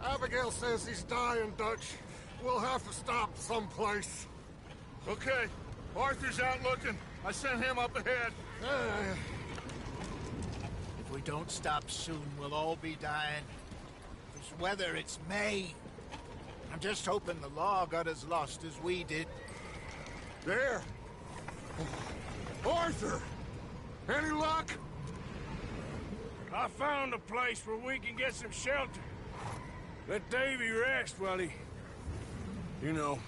Abigail says he's dying, Dutch. We'll have to stop someplace. Okay. Arthur's out looking. I sent him up ahead. If we don't stop soon, we'll all be dying. This weather, it's May. I'm just hoping the law got as lost as we did. There! Arthur! Any luck? I found a place where we can get some shelter. Let Davy rest while he... You know.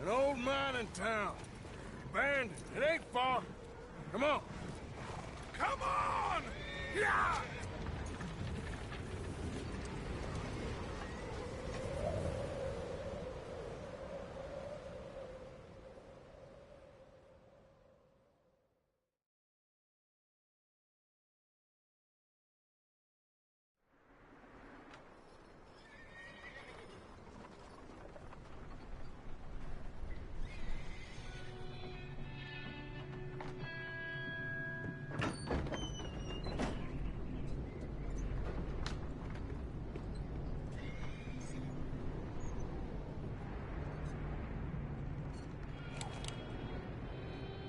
An old mining town. Abandoned. It ain't far. Come on. Come on! Yeah!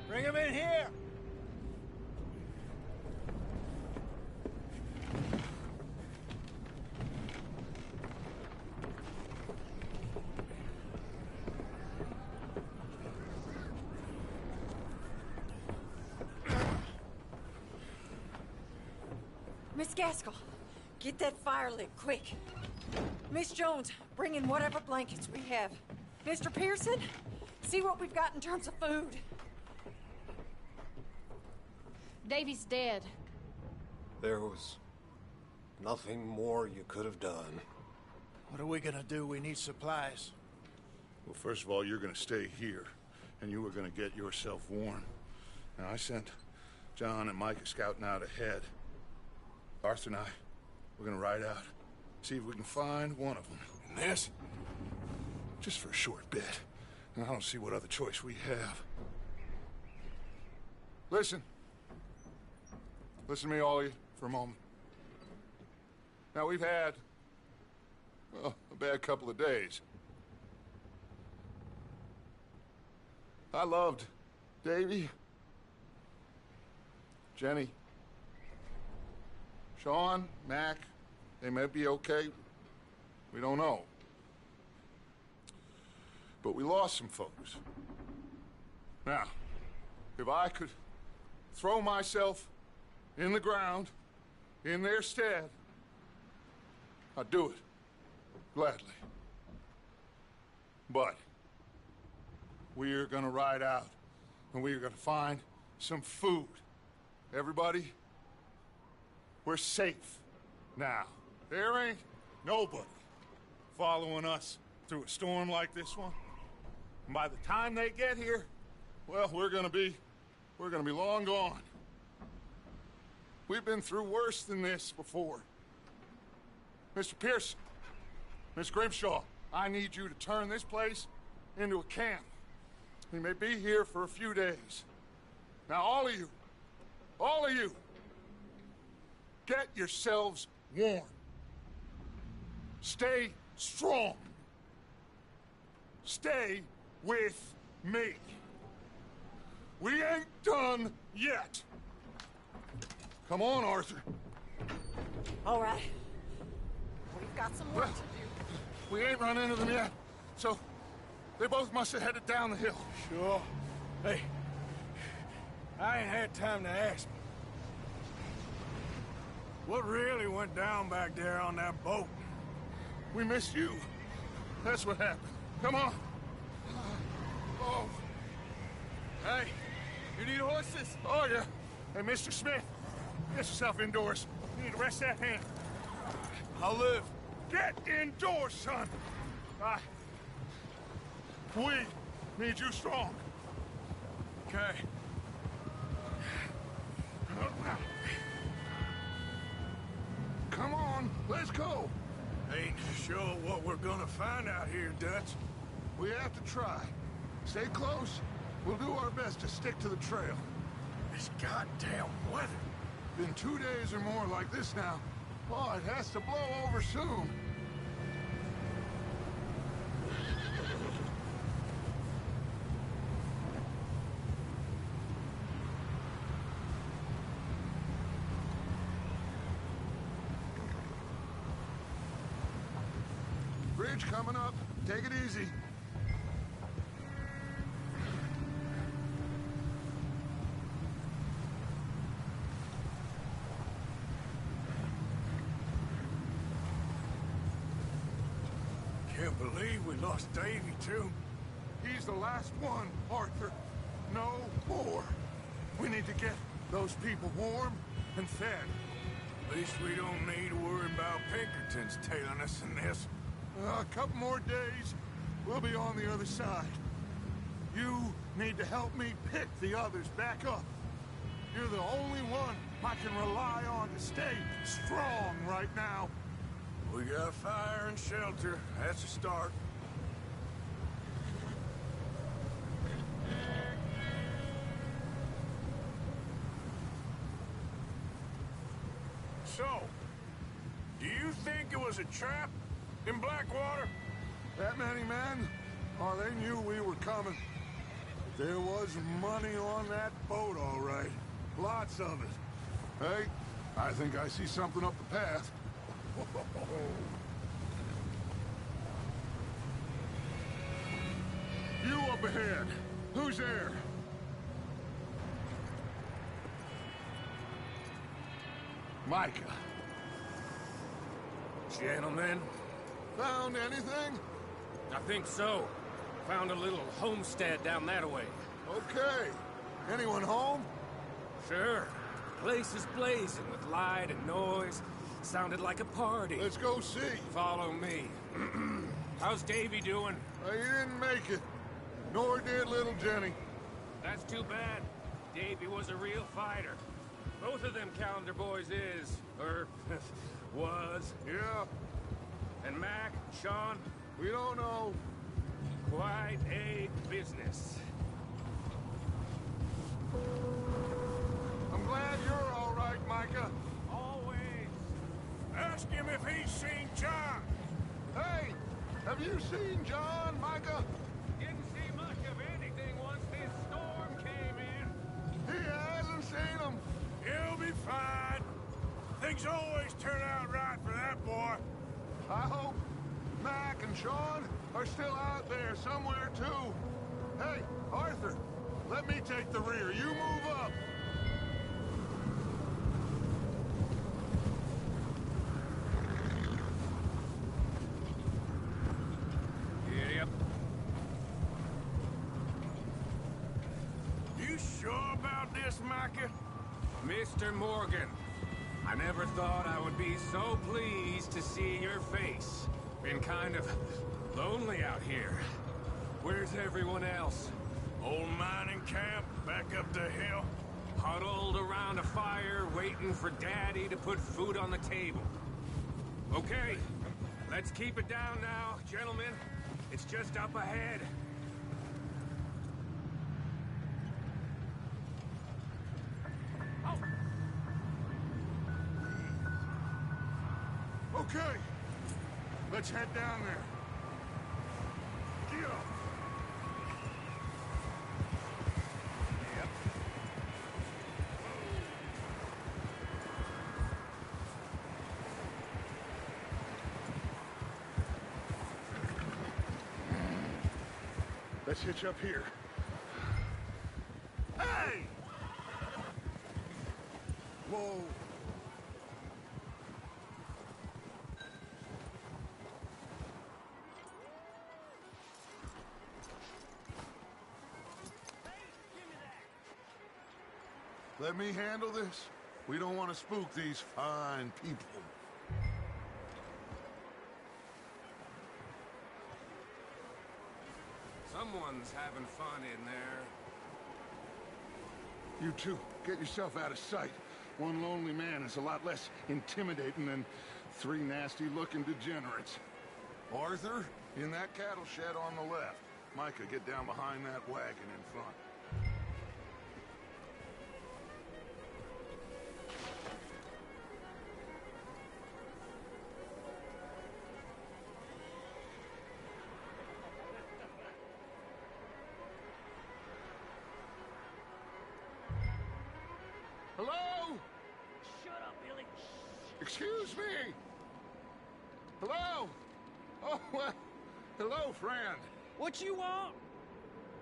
Bring him in here! Miss Gaskell, get that fire lit, quick. Miss Jones, bring in whatever blankets we have. Mr. Pearson, see what we've got in terms of food. Davy's dead. There was nothing more you could have done. What are we gonna do? We need supplies. Well, first of all, you're gonna stay here, and you were gonna get yourself warm. Now, I sent John and Micah scouting out ahead. Arthur and I, we're gonna ride out, see if we can find one of them. And this? Just for a short bit. And I don't see what other choice we have. Listen. Listen to me, all of you, for a moment. Now, we've had, well, a bad couple of days. I loved Davy, Jenny, Sean, Mac. They may be okay. We don't know. But we lost some folks. Now, if I could throw myself in the ground, in their stead, I'd do it, gladly. But we're gonna ride out, and we're gonna find some food. Everybody, we're safe now. There ain't nobody following us through a storm like this one. And by the time they get here, well, we're gonna be long gone. We've been through worse than this before. Mr. Pearson, Miss Grimshaw, I need you to turn this place into a camp. We may be here for a few days. Now, all of you, get yourselves warm. Stay strong. Stay with me. We ain't done yet. Come on, Arthur. All right. We've got some work to do. We ain't run into them yet, so they both must have headed down the hill. Sure. Hey, I ain't had time to ask. What really went down back there on that boat? We missed you. That's what happened. Come on. Oh. Hey, you need horses? Oh, yeah. Hey, Mr. Smith, get yourself indoors. You need to rest that hand. I'll live. Get indoors, son. We need you strong. Okay. Come on, let's go. Ain't sure what we're gonna find out here, Dutch. We have to try. Stay close. We'll do our best to stick to the trail. This goddamn weather. Been 2 days or more like this now. Oh, it has to blow over soon. Bridge coming up. Take it easy. Can't believe we lost Davy, too. He's the last one, Arthur. No more. We need to get those people warm and fed. At least we don't need to worry about Pinkertons tailing us in this. A couple more days, we'll be on the other side. You need to help me pick the others back up. You're the only one I can rely on to stay strong right now. We got fire and shelter. That's a start. So, do you think it was a trap in Blackwater? That many men? Oh, they knew we were coming. There was money on that boat, all right. Lots of it. Hey, I think I see something up the path. You up ahead. Who's there? Micah. Gentlemen, Found anything? I think so. Found a little homestead down that way. Okay. Anyone home? Sure. Place is blazing with light and noise. Sounded like a party. Let's go see. Follow me. How's Davy doing? He didn't make it. Nor did little Jenny. That's too bad. Davy was a real fighter. Both of them Calendar boys is, or was. Yeah, And Mac, Sean, we don't know. quite a business. I'm glad you're all right, Micah. Always. Ask him if he's seen John. Hey, have you seen John, Micah? Didn't see much of anything once this storm came in. He hasn't seen him. He'll be fine. Things always turn out right for that boy. I hope Mac and Sean are still out there somewhere, too. Hey, Arthur, let me take the rear. You move up. Yep. You sure about this, Micah? Mr. Morgan, I never thought I would be so pleased to see your face. Been kind of lonely out here. Where's everyone else? Old mining camp back up the hill. Huddled around a fire, waiting for Daddy to put food on the table. Okay, let's keep it down now, gentlemen. It's just up ahead. Okay, let's head down there. Get up. Let's hitch up here. Hey! Whoa. Let me handle this. We don't want to spook these fine people. Someone's having fun in there. You two, get yourself out of sight. One lonely man is a lot less intimidating than three nasty-looking degenerates. Arthur, in that cattle shed on the left. Micah, get down behind that wagon in front. excuse me? Hello? Oh, well, hello, friend. What you want?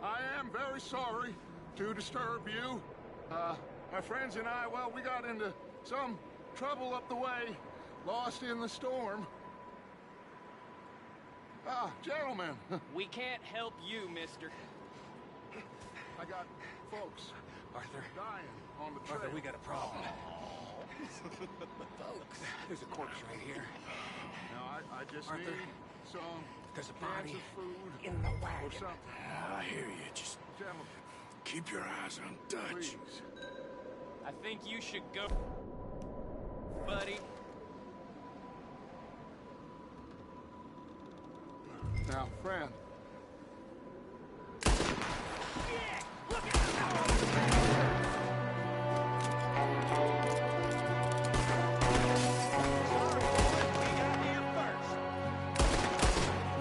I am very sorry to disturb you. My friends and I, well, we got into some trouble up the way, lost in the storm. Ah, gentlemen. We can't help you, mister. I got folks Arthur, dying on the trail. Arthur, we got a problem. Folks, there's a corpse right here. Now, I just Arthur, need some there's a cans body of food in the or wagon. something. I hear you. Just Gentlemen, keep your eyes on Dutch. please. I think you should go, buddy. Now, friend.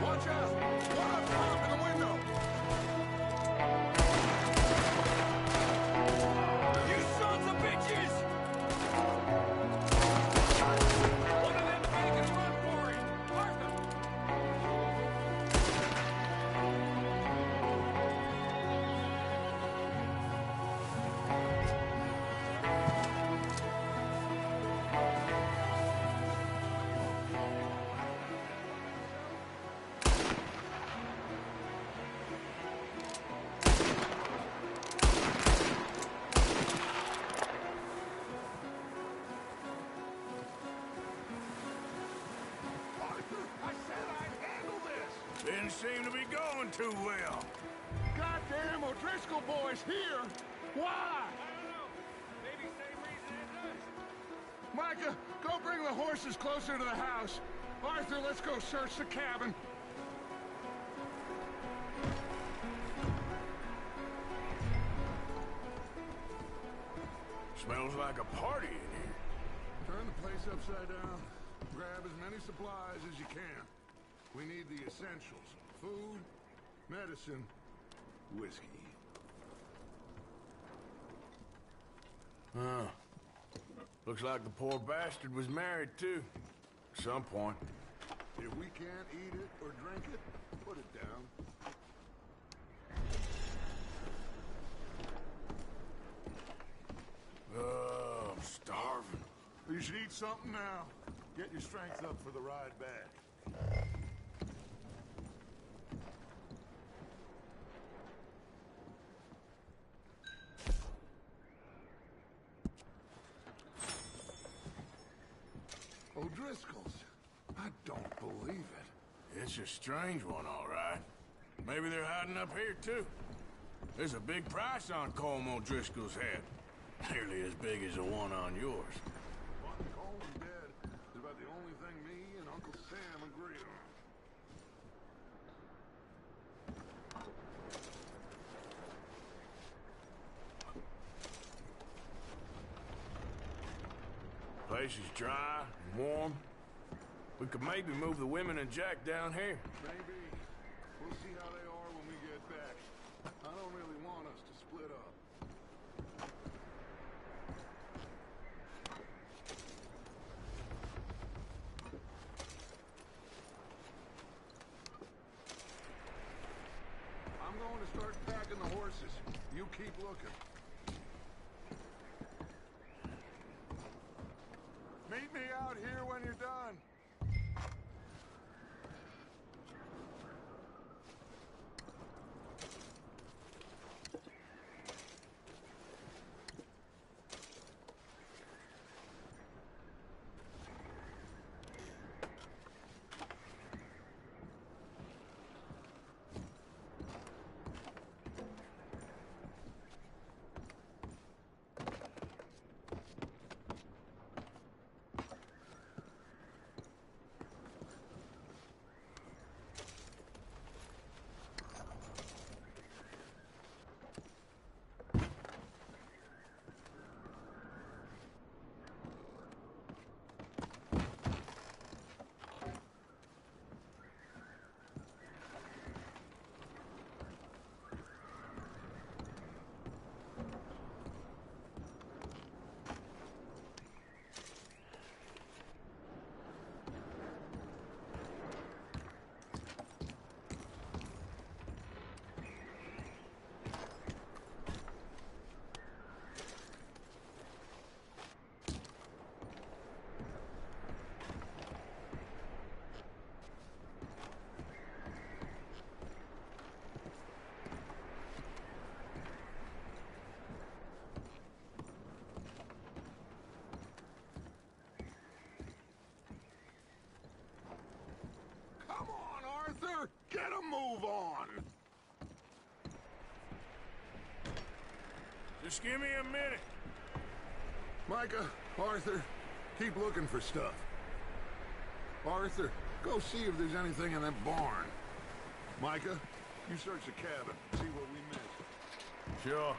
Watch out! One up top in the window! You sons of bitches! One of them making a run for it! Arthur! Arthur, I said I'd handle this! Didn't seem to be going too well. Goddamn O'Driscoll boys here! Why? I don't know. Maybe same reason as us. Micah, go bring the horses closer to the house. Arthur, let's go search the cabin. Smells like a party in here. Turn the place upside down. Grab as many supplies as you can. We need the essentials. Food, medicine, whiskey. Huh. Looks like the poor bastard was married, too. At some point. If we can't eat it or drink it, put it down. Oh, I'm starving. You should eat something now. Get your strength up for the ride back. O'Driscoll's. I don't believe it. It's a strange one, all right. Maybe they're hiding up here, too. There's a big price on Colm O'Driscoll's head. Nearly as big as the one on yours. Martin Cole's dead is about the only thing me and Uncle Sam agree on. Place is dry and warm. We could maybe move the women and Jack down here. Maybe. We'll see how they are when we get back. I don't really want us to split up. I'm going to start packing the horses. You keep looking. Meet me out here when you're done. Get a move on! Just give me a minute. Micah, Arthur, keep looking for stuff. Arthur, go see if there's anything in that barn. Micah, you search the cabin, see what we missed. Sure.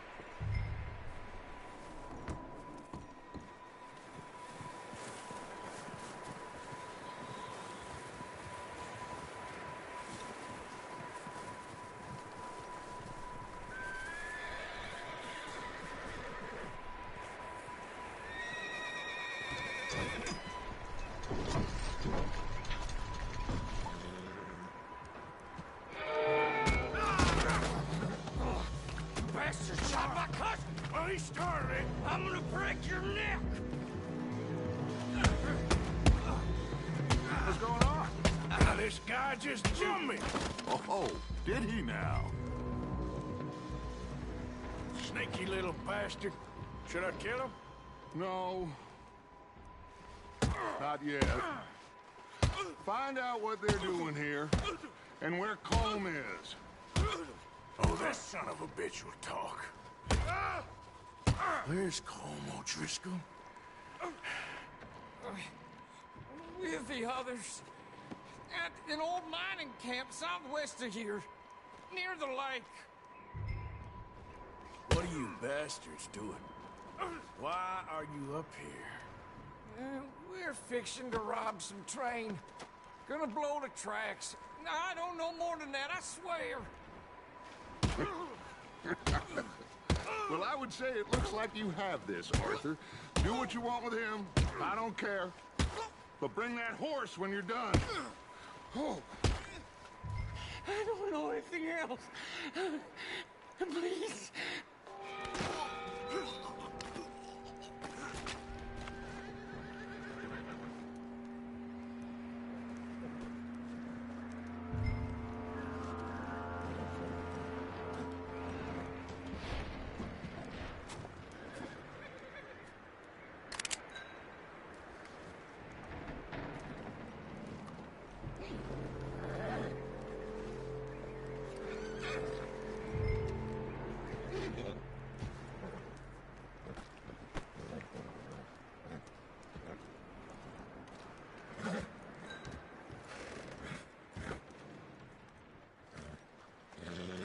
Bastard shot my cousin! Well, he started it. I'm gonna break your neck! What's going on? This guy just jumped me. Oh, did he now? Sneaky little bastard. Should I kill him? No. Not yet. Find out what they're doing here, and where Colm is. Oh, that son of a bitch will talk. Where's Colm O'Driscoll? With the others. At an old mining camp southwest of here. Near the lake. What are you bastards doing? Why are you up here? We're fixing to rob some train. Gonna blow the tracks. I don't know more than that, I swear. Well, I would say it looks like you have this, Arthur. Do what you want with him. I don't care. But bring that horse when you're done. Oh. I don't know anything else. Please.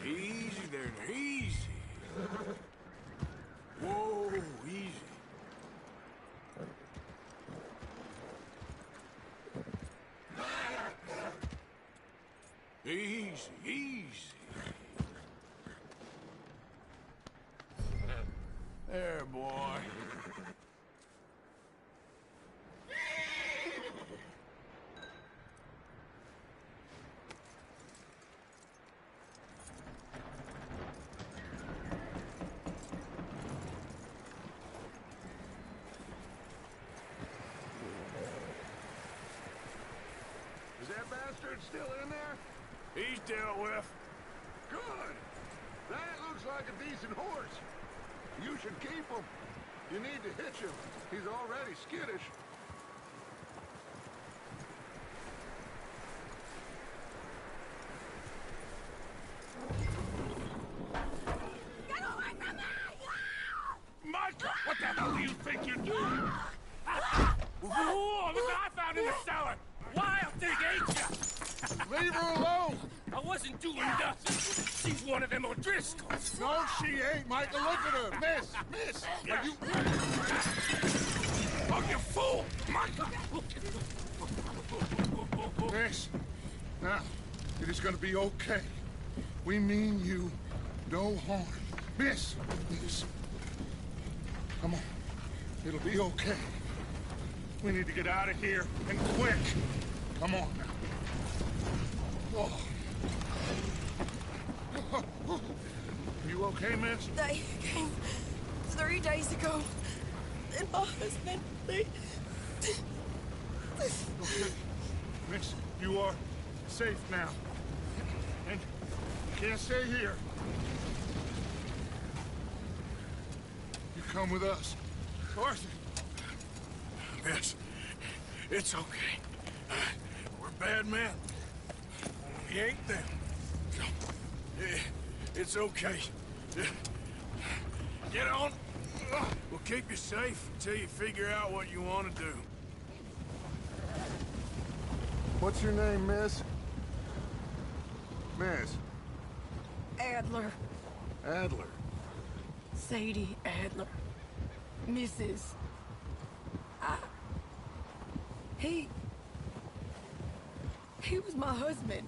Easy there, easy. Whoa, easy. Easy, easy. There, boy. Is that bastard still in there? He's dealt with. Good. That looks like a decent horse. You should keep him. You need to hitch him. He's already skittish. Get away from me! Micah, what the hell do you think you're doing? Whoa, look what I found in the cellar! Wild thing, ain't ya? Leave her alone! I wasn't doing nothing. She's one of them O'Driscolls. No, she ain't, Micah. Look at her. Miss. Are you... Oh, you fool! Micah! Miss. Now, it is gonna be okay. We mean you no harm. Miss. Come on. It'll be okay. We need to get out of here, and quick. Come on now. Oh. You okay, miss? They came 3 days ago. And my husband, they... Okay. Miss, you are safe now. And you can't stay here. You come with us. Arthur. Miss, it's okay. We're bad men. We ain't them. Yeah, it's okay. Get on. We'll keep you safe until you figure out what you want to do. What's your name, miss? Miss Adler. Adler. Sadie Adler. Mrs. He was my husband.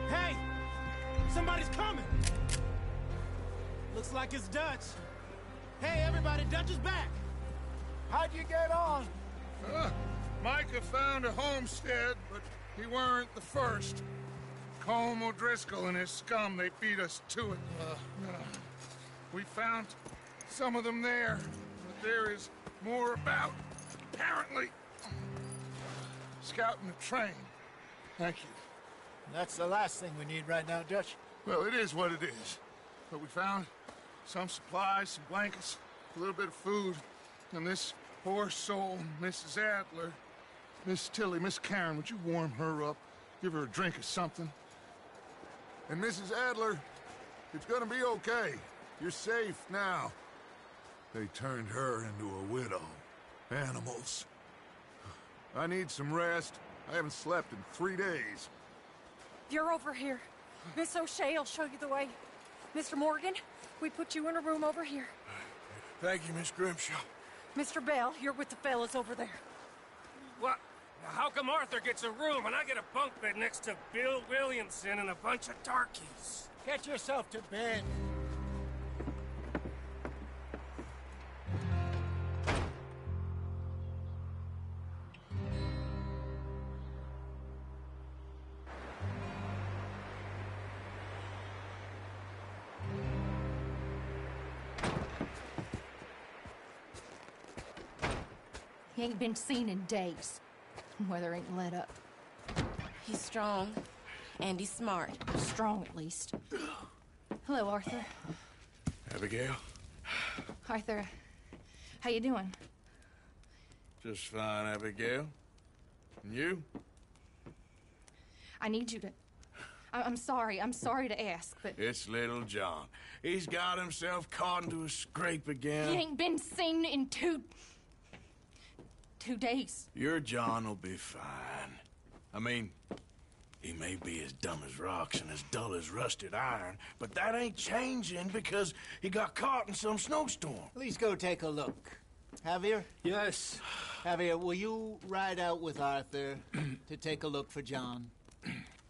Hey! Somebody's coming! Looks like it's Dutch. Hey, everybody, Dutch is back! How'd you get on? Micah found a homestead, but he weren't the first. Colm O'Driscoll and his scum, they beat us to it. We found some of them there, but there is more about, apparently. Scouting the train. Thank you. That's the last thing we need right now, Dutch. Well, it is what it is. But we found some supplies, some blankets, a little bit of food, and this poor soul, Mrs. Adler, Miss Tilly, Miss Karen, would you warm her up? Give her a drink or something? And Mrs. Adler, it's gonna be okay. You're safe now. They turned her into a widow. Animals. I need some rest. I haven't slept in 3 days. You're over here. Miss O'Shea will show you the way. Mr. Morgan, we put you in a room over here. Thank you, Miss Grimshaw. Mr. Bell, you're with the fellas over there. What? How come Arthur gets a room and I get a bunk bed next to Bill Williamson and a bunch of darkies? Get yourself to bed. He ain't been seen in days. Weather ain't let up. He's strong, and he's smart. Strong, at least. Hello, Arthur. Abigail? Arthur, how you doing? Just fine, Abigail. And you? I need you to... I'm sorry to ask, but... It's little John. He's got himself caught into a scrape again. He ain't been seen in 2 days. Your John will be fine. I mean, he may be as dumb as rocks and as dull as rusted iron, but that ain't changing because he got caught in some snowstorm. Please go take a look. Javier? Yes. Javier, will you ride out with Arthur to take a look for John?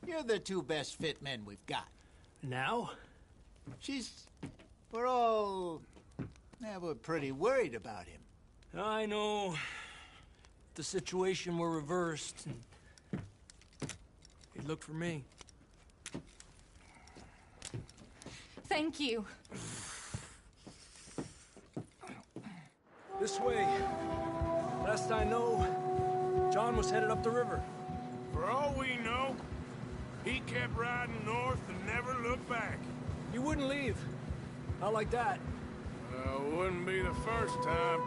You're the 2 best fit men we've got. Now? We're pretty worried about him. I know. If the situation were reversed, and he'd look for me. Thank you. This way. Last I know, John was headed up the river. For all we know, he kept riding north and never looked back. He wouldn't leave. Not like that. Wouldn't be the first time.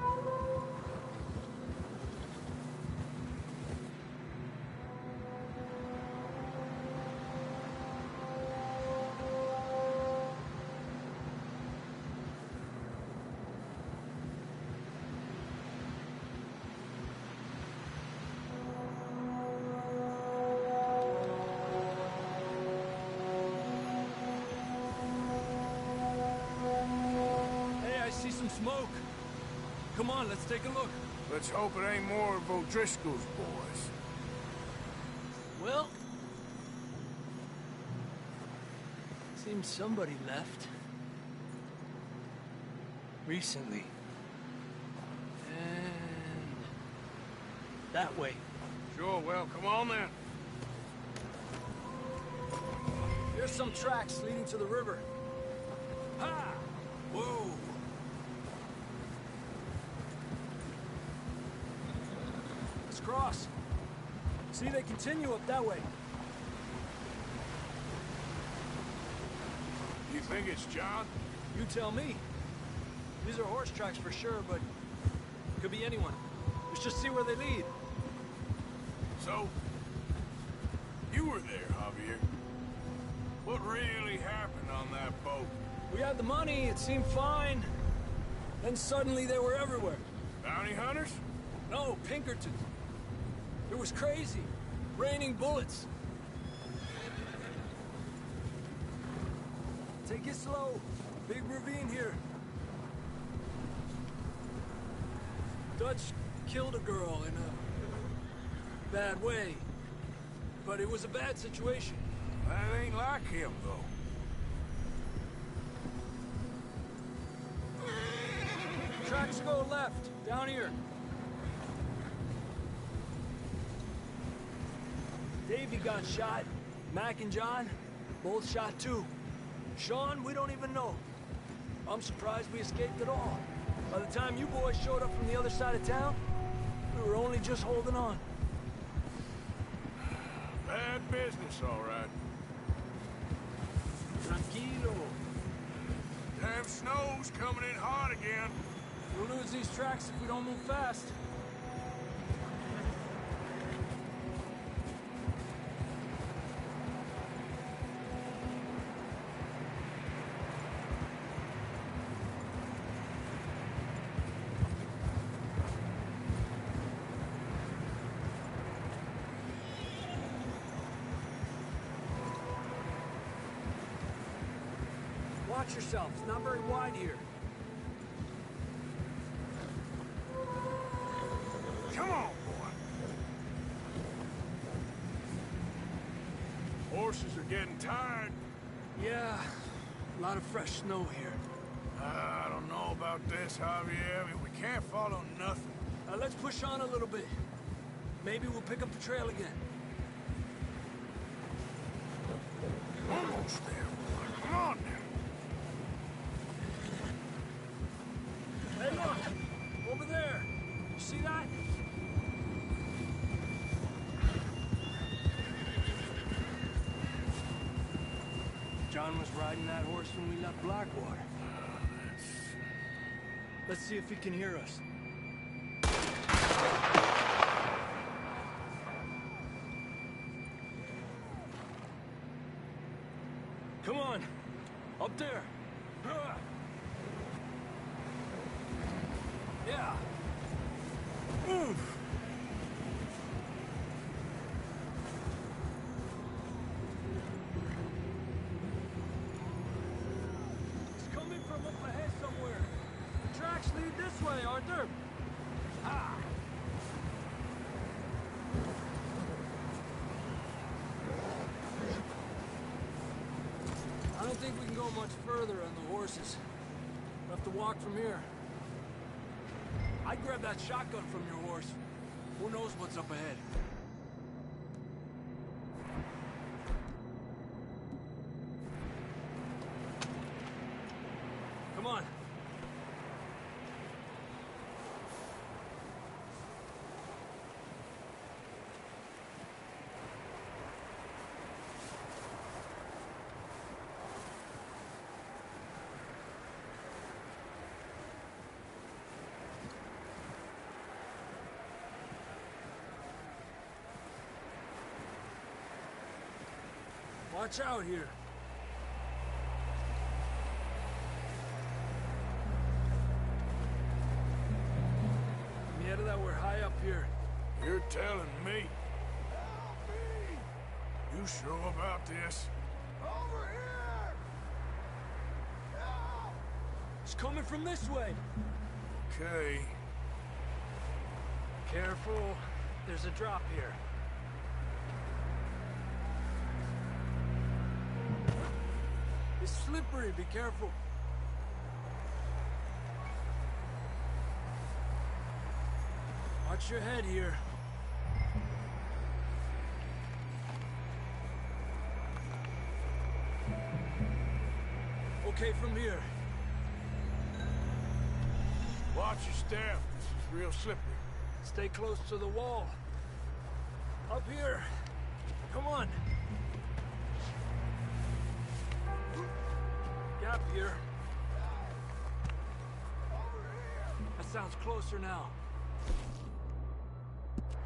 Some smoke. Come on, let's take a look. Let's hope it ain't more of O'Driscoll's boys. Well, seems somebody left. Recently. And that way. Sure, well, come on then. There's some tracks leading to the river. Ha! Whoa! Let's cross. See, they continue up that way. You think it's John? You tell me. These are horse tracks for sure, but could be anyone. Let's just see where they lead. So, you were there, Javier. What really happened on that boat? We had the money, it seemed fine. Then suddenly they were everywhere. Bounty hunters? No, Pinkertons. It was crazy. Raining bullets. Take it slow. Big ravine here. Dutch killed a girl in a bad way. But it was a bad situation. That ain't like him, though. Tracks go left, down here. Davey got shot. Mac and John, both shot too. Sean, we don't even know. I'm surprised we escaped at all. By the time you boys showed up from the other side of town, we were only just holding on. Bad business, all right. Tranquilo. Damn snow's coming in hot again. We'll lose these tracks if we don't move fast. Watch yourself. It's not very wide here. Come on, boy. Horses are getting tired. Yeah, a lot of fresh snow here. I don't know about this, Javier. I mean, we can't follow nothing. Let's push on a little bit. Maybe we'll pick up the trail again. Almost there, boy. Come on now. Hey, look! Over there! You see that? John was riding that horse when we left Blackwater. Let's see if he can hear us. Come on! Up there! Yeah! Move! It's coming from up ahead somewhere. The tracks lead this way, Arthur. Ha! I don't think we can go much further on the horses. We'll have to walk from here. I'd grab that shotgun from your horse. Who knows what's up ahead? Come on. Watch out here. Mierda, that we're high up here. You're telling me. You sure about this? Over here! Help! It's coming from this way. Okay. Careful. There's a drop here. It's slippery. Be careful. Watch your head here. Okay from here. Watch your step. This is real slippery. Stay close to the wall. Up here. Come on. gap here. That sounds closer now.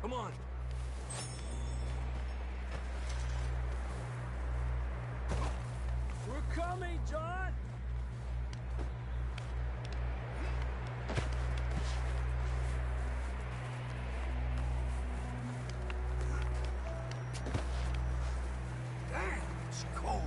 Come on. We're coming, John! Damn, it's cold.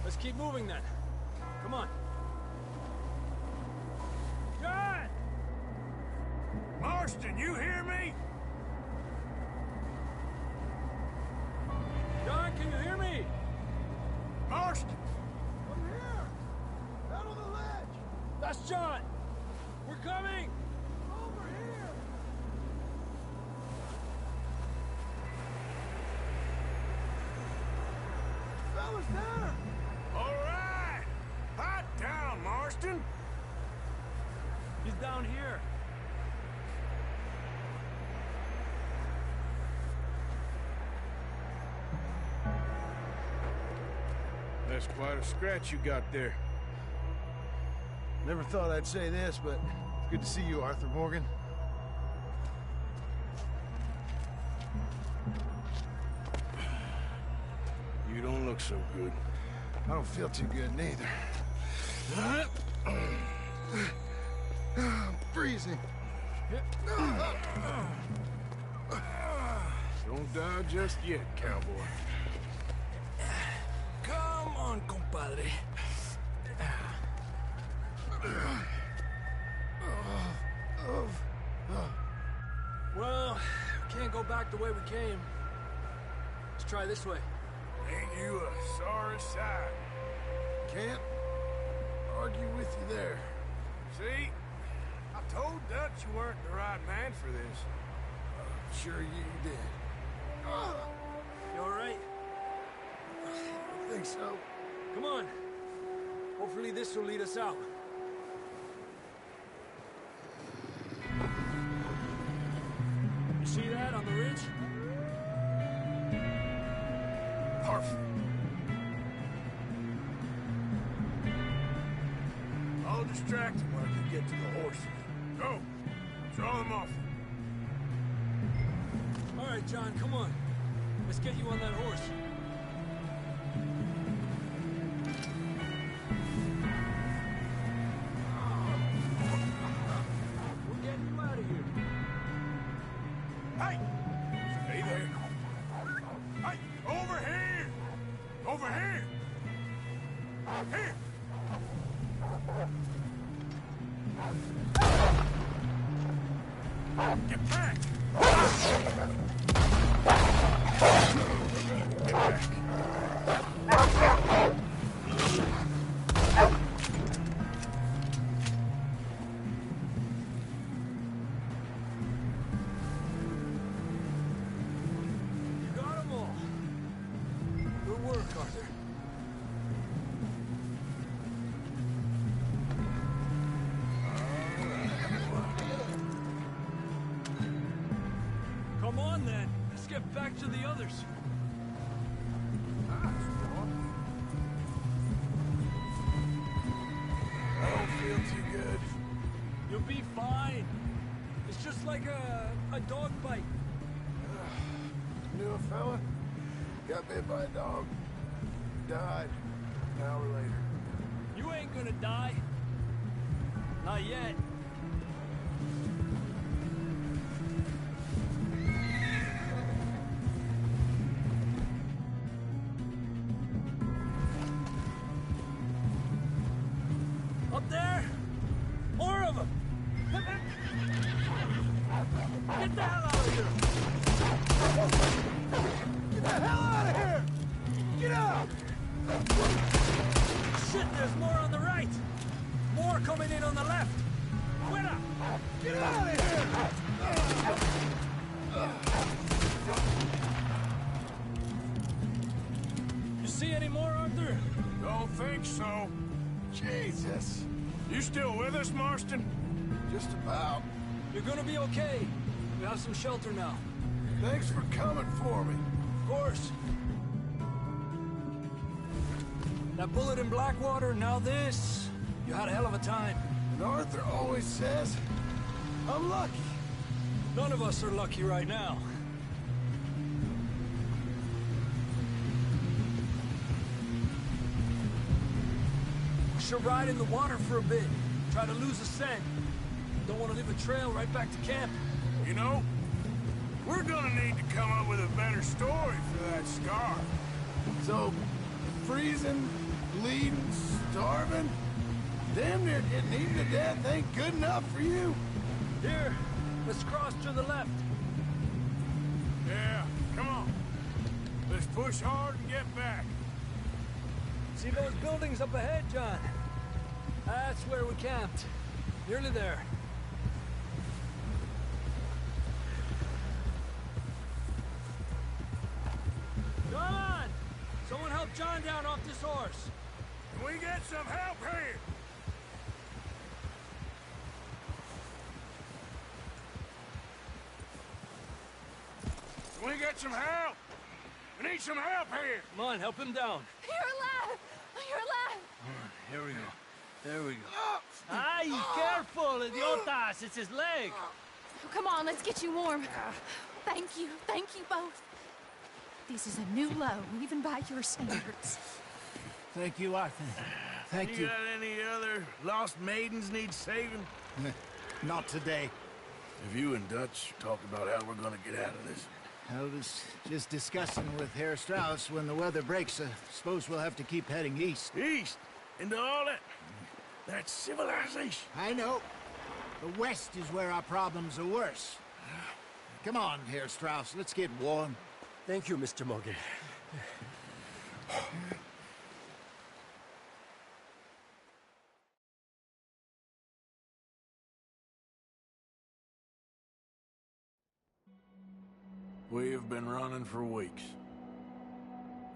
Let's keep moving then. Come on. John! Marston, you hear me? John, can you hear me? Marston! I'm here! Out on the ledge! That's John! We're coming! Over here! Fella's there! All right! Hot down, Marston! He's down here. That's quite a scratch you got there. Never thought I'd say this, but it's good to see you, Arthur Morgan. You don't look so good. I don't feel too good, neither. I'm freezing. Don't die just yet, cowboy. Come on, compadre. Well, we can't go back the way we came. Let's try this way. Ain't you a sorry sight? Can't argue with you there. See? I told Dutch you weren't the right man for this. Sure you did. You all right? I think so. Come on. Hopefully this will lead us out. You see that on the ridge? Perfect. I'll distract him when I can get to the horses. Go. Draw them off. All right, John, come on. Let's get you on that horse. We're getting you out of here. Hey! Stay there. Hey! Over here! Over here! Here! Get back! Get back. You got them all. Good work, Arthur. Come on, then. Let's get back to the others. I don't feel too good. You'll be fine. It's just like a dog bite. Knew a fella? Got bit by a dog. Died an hour later. You ain't gonna die. Not yet. Up there? More of them! Get the hell out of here! Get the hell out of here! Get out! Shit, there's more on the right! More coming in on the left! Fuera! Get out of here! You see any more, Arthur? Don't think so. Jesus. You still with us, Marston? Just about. You're gonna be okay. We have some shelter now. Thanks for coming for me. Of course. That bullet in Blackwater, now this. You had a hell of a time. And Arthur always says, I'm lucky. None of us are lucky right now. We should ride in the water for a bit. Try to lose a scent. Don't want to leave a trail right back to camp. You know, we're gonna need to come up with a better story for that scar. So, freezing, bleeding, starving, damn near getting eaten to death ain't good enough for you? Here, let's cross to the left. Yeah, come on. Let's push hard and get back. See those buildings up ahead, John? That's where we camped. Nearly there. John! Someone help John down off this horse. Can we get some help here? Can we get some help? We need some help here. Come on, help him down. You're alive! You're alive! Here we go. There we go. Ay, careful, idiotas! It's his leg. Oh, come on, let's get you warm. Thank you both. This is a new low, even by your standards. Thank you, Arthur. Thank you. You got any other lost maidens need saving? Not today. Have you and Dutch talked about how we're gonna get out of this? I was just discussing with Herr Strauss when the weather breaks. Suppose we'll have to keep heading east. East? Into all that civilization? I know. The west is where our problems are worse. Come on, Herr Strauss, let's get warm. Thank you, Mr. Morgan. We have been running for weeks.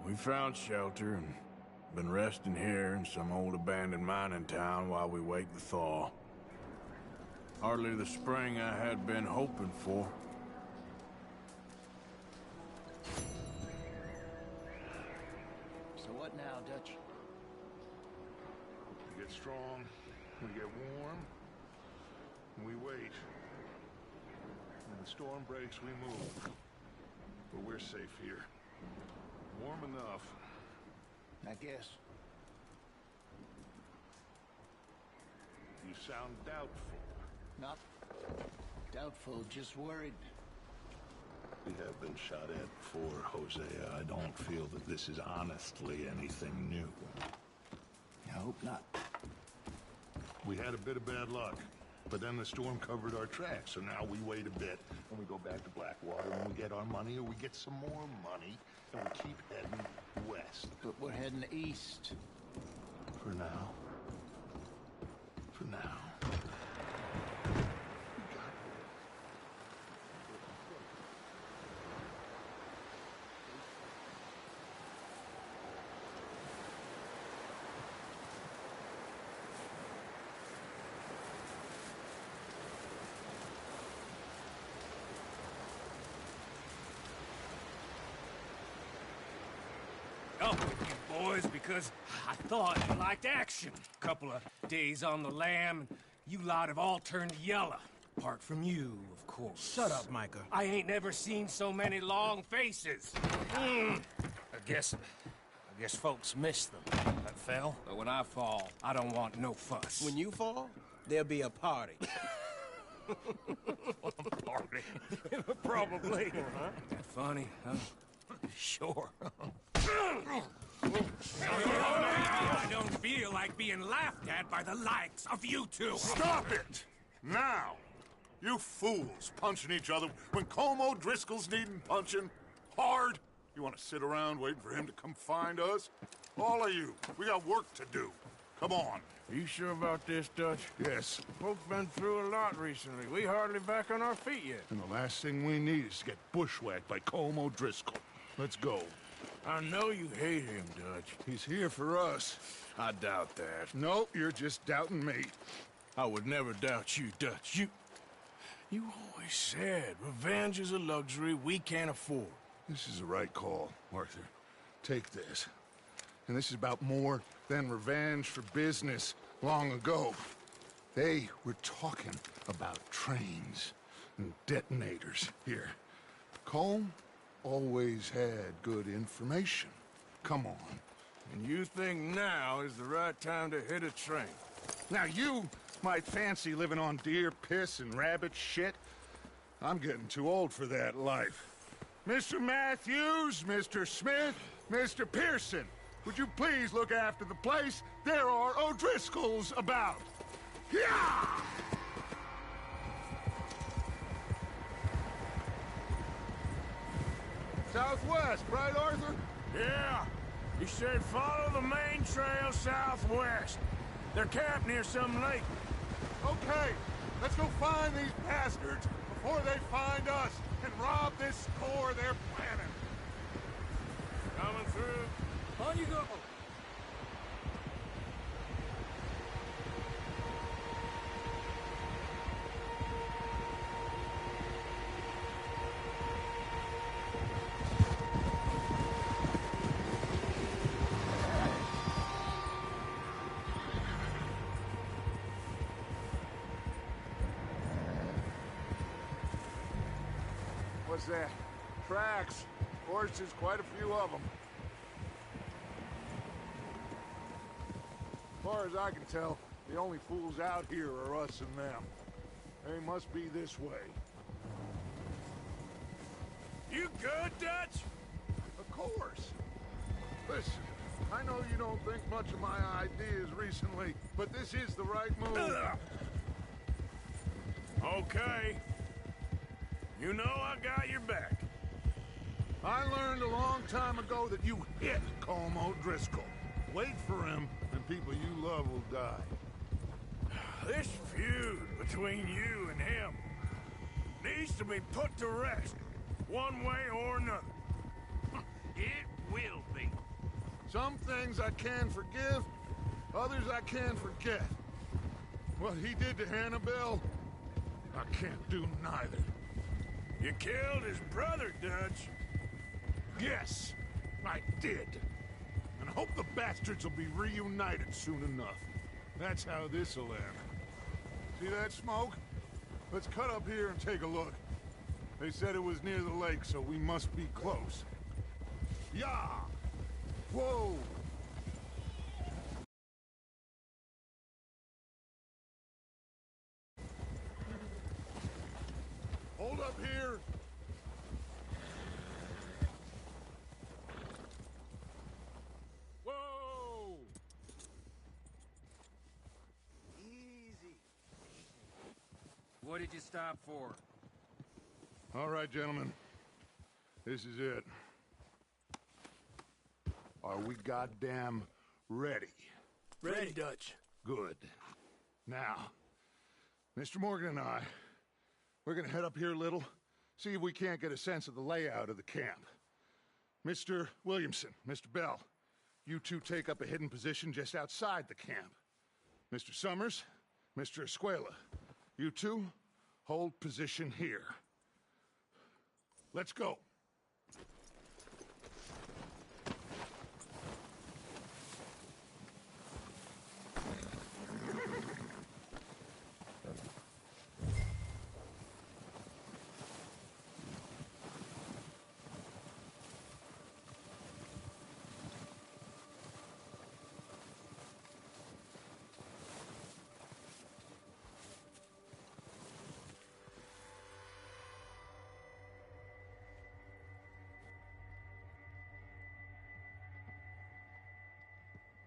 We found shelter and been resting here in some old abandoned mining town while we wait the thaw. Hardly the spring I had been hoping for. So what now, Dutch? We get strong, we get warm, and we wait. When the storm breaks, we move. But we're safe here. Warm enough. I guess. You sound doubtful. Not doubtful, just worried. We have been shot at before, Hosea. I don't feel that this is honestly anything new. I hope not. We had a bit of bad luck, but then the storm covered our tracks, so now we wait a bit, and we go back to Blackwater, and we get our money, or we get some more money, and we keep heading west. But we're heading east. For now. For now. Up with you boys because I thought you liked action. Couple of days on the lam, and you lot have all turned yellow. Apart from you, of course. Shut up, Micah. I ain't never seen so many long faces. I guess folks miss them. That fell. But when I fall, I don't want no fuss. When you fall, there'll be a party. Party? Probably. Funny, huh? Sure. I don't feel like being laughed at by the likes of you two. Stop it! Now! You fools punching each other when Colm O'Driscoll's needing punching. Hard! You want to sit around waiting for him to come find us? All of you, we got work to do. Come on. Are you sure about this, Dutch? Yes. Folks been through a lot recently. We hardly back on our feet yet. And the last thing we need is to get bushwhacked by Colm O'Driscoll. Let's go. I know you hate him, Dutch. He's here for us. I doubt that. No, you're just doubting me. I would never doubt you, Dutch. You always said revenge is a luxury we can't afford. This is the right call, Arthur. Take this. And this is about more than revenge for business long ago. They were talking about trains and detonators here. Colm always had good information. Come on. And you think now is the right time to hit a train? Now you might fancy living on deer piss and rabbit shit. I'm getting too old for that life. Mr. Matthews, Mr. Smith, Mr. Pearson, would you please look after the place? There are O'Driscolls about. Yeah! Southwest, right, Arthur? Yeah. He said follow the main trail southwest. They're camped near some lake. Okay, let's go find these bastards before they find us and rob this core they're planning. Coming through. On you go. What's that? Tracks. Horses, quite a few of them. As far as I can tell, the only fools out here are us and them. They must be this way. You good, Dutch? Of course. Listen, I know you don't think much of my ideas recently, but this is the right move. Okay. You know I got your back. I learned a long time ago that you hit Colm O'Driscoll. Wait for him, and people you love will die. This feud between you and him needs to be put to rest, one way or another. It will be. Some things I can forgive, others I can forget. What he did to Annabelle, I can't do neither. You killed his brother, Dutch. Yes, I did. And I hope the bastards will be reunited soon enough. That's how this'll end. See that smoke? Let's cut up here and take a look. They said it was near the lake, so we must be close. Yeah! Whoa! Hold up here! Whoa! Easy. What did you stop for? All right, gentlemen. This is it. Are we goddamn ready? Ready, Dutch. Good. Now, Mr. Morgan and I, we're gonna head up here a little, see if we can't get a sense of the layout of the camp. Mr. Williamson, Mr. Bell, you two take up a hidden position just outside the camp. Mr. Summers, Mr. Escuela, you two hold position here. Let's go.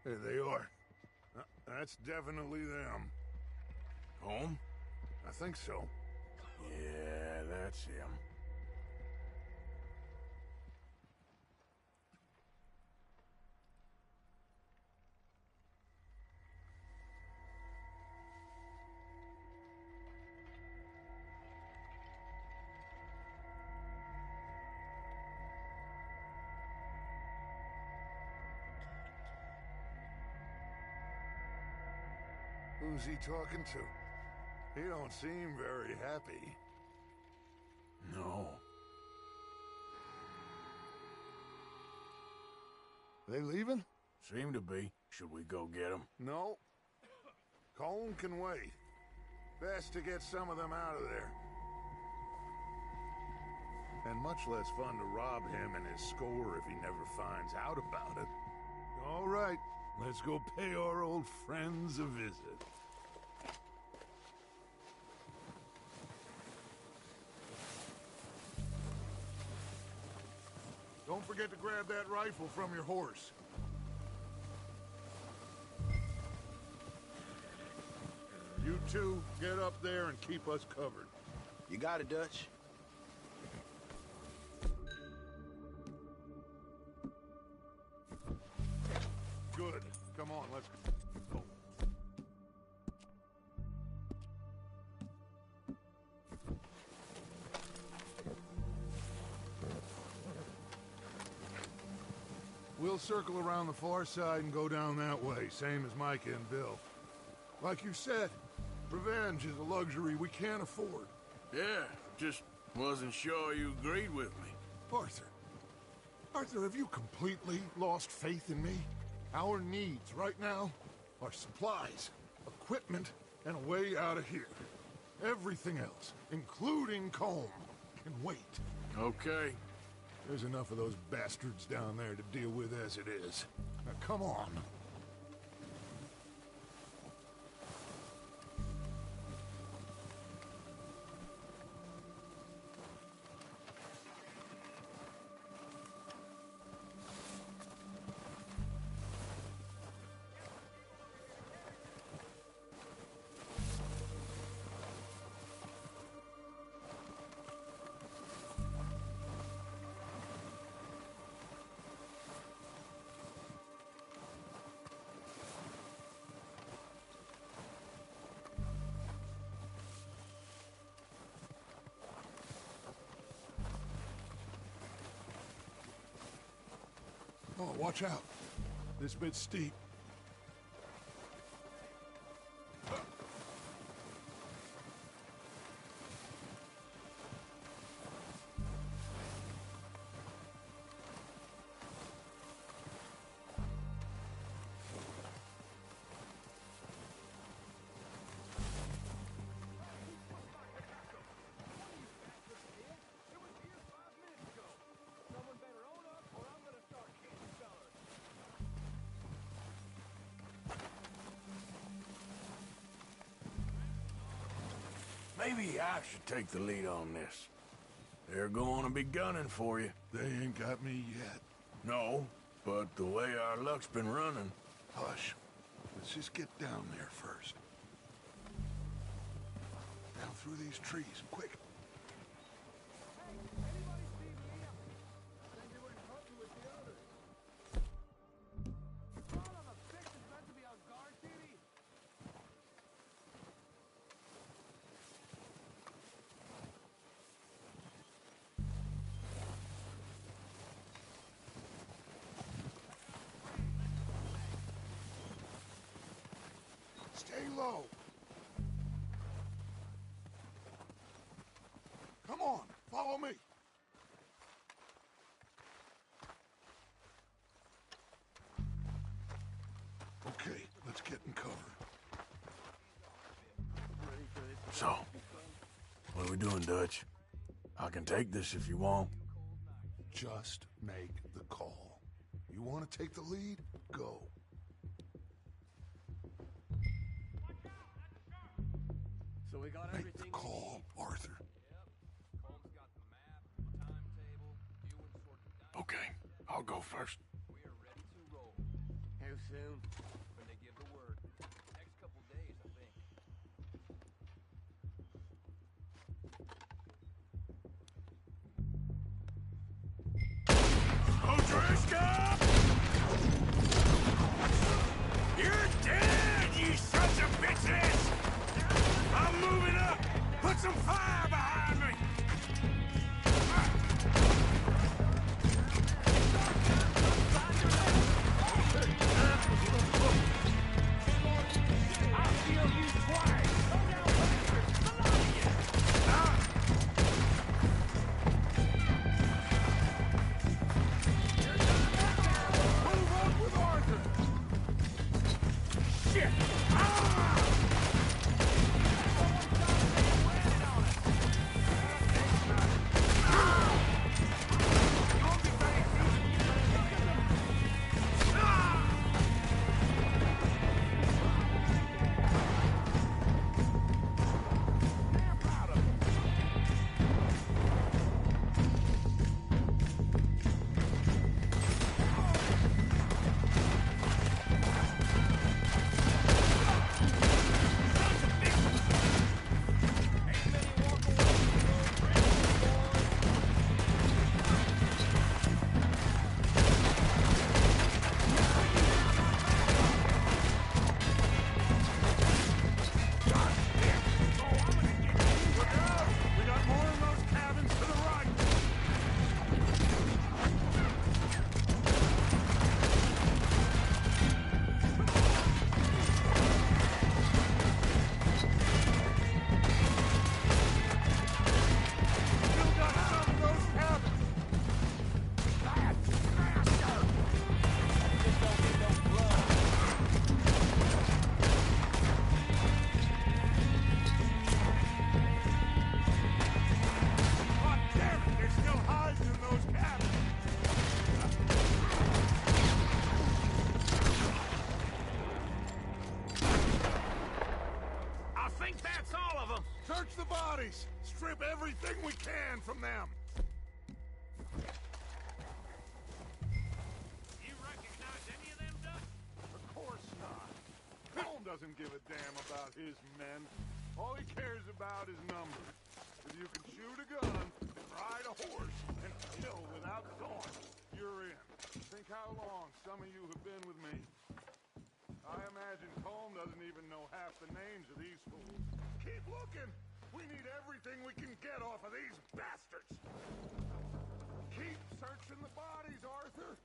There they are. That's definitely them. Home? I think so. Yeah, that's him. Who's he talking to? He don't seem very happy. No. They leaving? Seem to be. Should we go get them? No. Colm can wait. Best to get some of them out of there. And much less fun to rob him and his score if he never finds out about it. All right, let's go pay our old friends a visit. Don't forget to grab that rifle from your horse. You two, get up there and keep us covered. You got it, Dutch. Good. Come on, let's go. We'll circle around the far side and go down that way, same as Micah and Bill. Like you said, revenge is a luxury we can't afford. Yeah, just wasn't sure you agreed with me. Arthur, have you completely lost faith in me? Our needs right now are supplies, equipment, and a way out of here. Everything else, including Colm, can wait. Okay. There's enough of those bastards down there to deal with as it is. Now come on. Oh, watch out. This bit's steep. Maybe I should take the lead on this. They're going to be gunning for you. They ain't got me yet. No, but the way our luck's been running... Hush. Let's just get down there first. Down through these trees, quick. Stay low. Come on, follow me. Okay, let's get in cover. So, what are we doing, Dutch? I can take this if you want. Just make the call. You want to take the lead? Go. So we got Make the call, Arthur. Okay, I'll go first. How soon? When they give the word. Next couple days, I think. Odriska! You're dead, you sons of bitches! I'm moving up! Put some fire behind me! think that's all of them? Search the bodies! Strip everything we can from them! You recognize any of them, Dutch? Of course not. Colm doesn't give a damn about his men. All he cares about is numbers. If you can shoot a gun, and ride a horse, and kill without thought, you're in. Think how long some of you have been with me. I imagine Colm doesn't even know half the names of these fools. Keep looking! We need everything we can get off of these bastards! Keep searching the bodies, Arthur!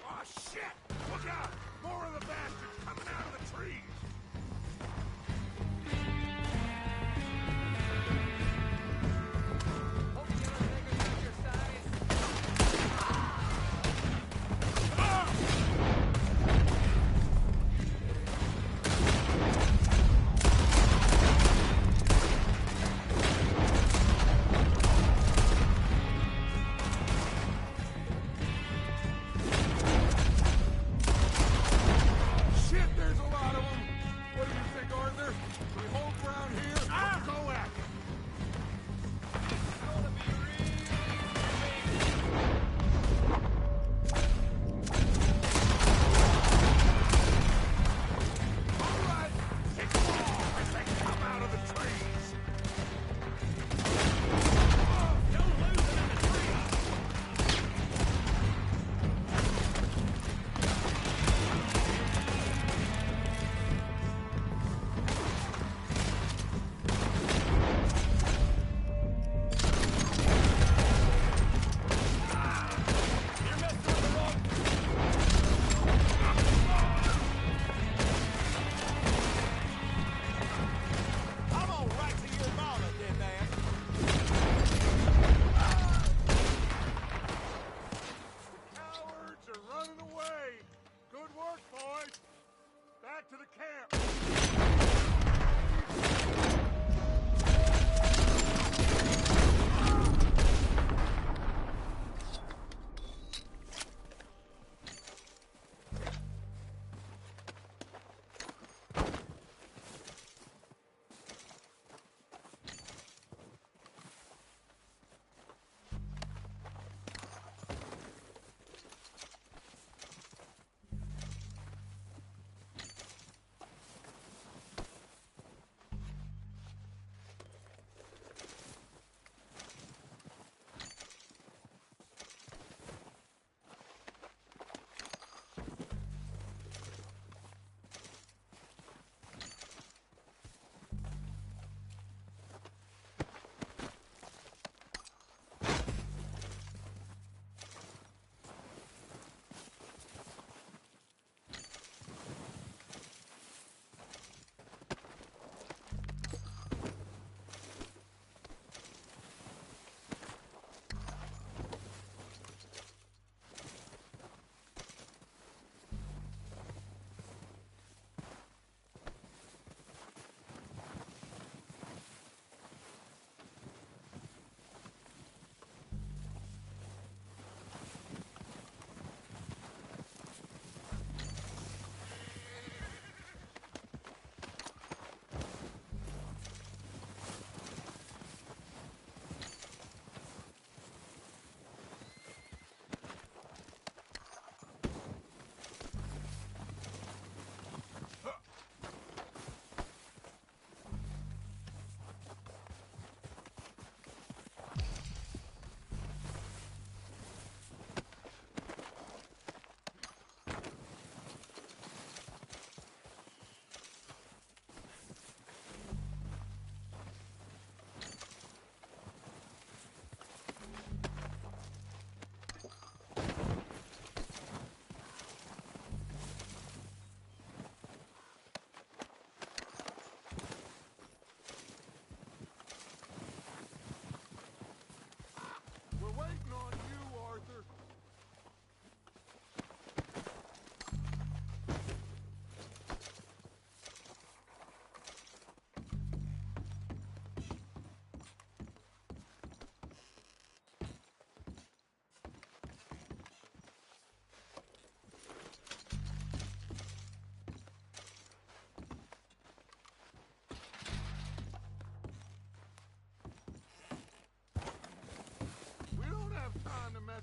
Oh, shit! Look out! More of the bastards coming out of the trees! Shit, there's a lot of them! What do you think, Arthur? We hold ground here? Let's go at them! All right! Take them all as they come out of the trees! Oh, don't lose them in the trees!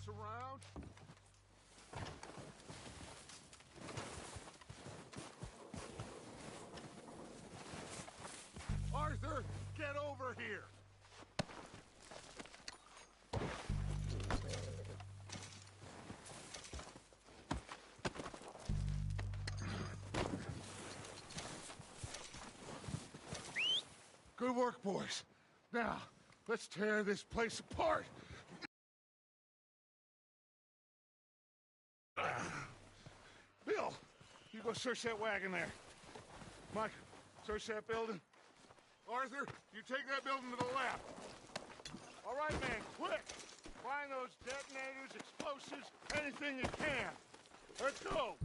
us around? Arthur, get over here! Good work, boys. Now, let's tear this place apart. Bill, you go search that wagon there. Mike, search that building. Arthur, you take that building to the left. All right, man, quick. Find those detonators, explosives, anything you can. Let's go.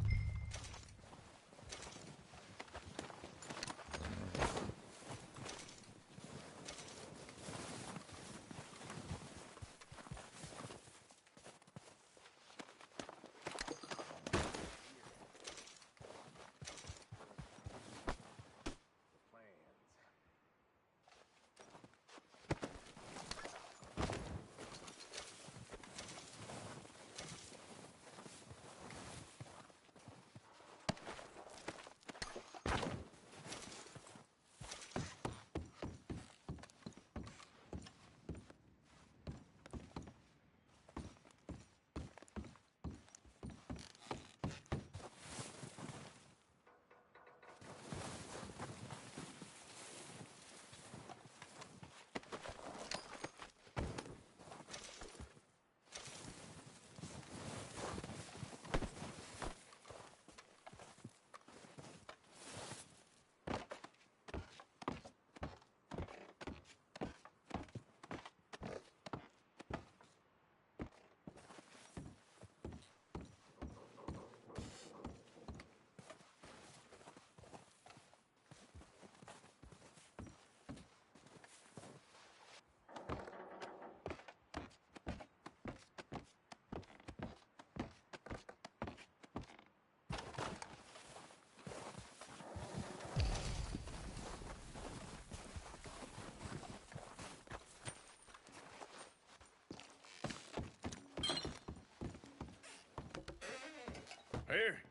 Here.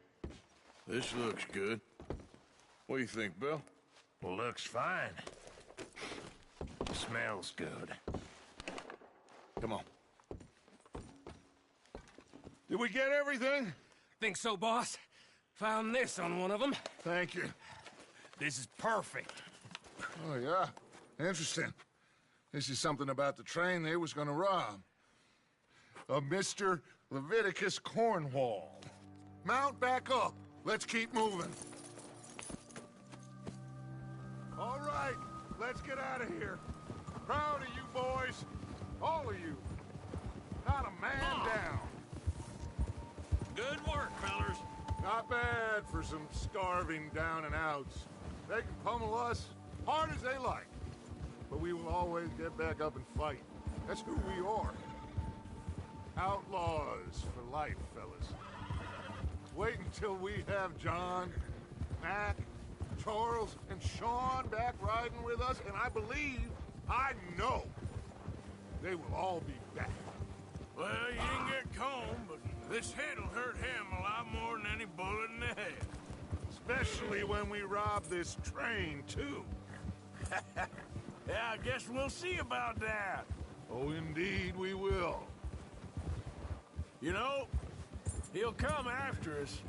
This looks good. What do you think, Bill? Looks fine. Smells good. Come on. Did we get everything? Think so, boss. Found this on one of them. Thank you. This is perfect. Oh, yeah? Interesting. This is something about the train they was gonna rob. A Mr. Leviticus Cornwall. Mount back up. Let's keep moving. All right, let's get out of here. Proud of you boys. All of you. Not a man down. Good work, fellers. Not bad for some starving down and outs. They can pummel us hard as they like. But we will always get back up and fight. That's who we are. Outlaws for life, fellas. Wait until we have John, Mac, Charles, and Sean back riding with us, and I know, they will all be back. Well, you didn't get Combe, but this hit'll hurt him a lot more than any bullet in the head. Especially when we rob this train, too. Yeah, I guess we'll see about that. Oh, indeed we will. You know, he'll come after us.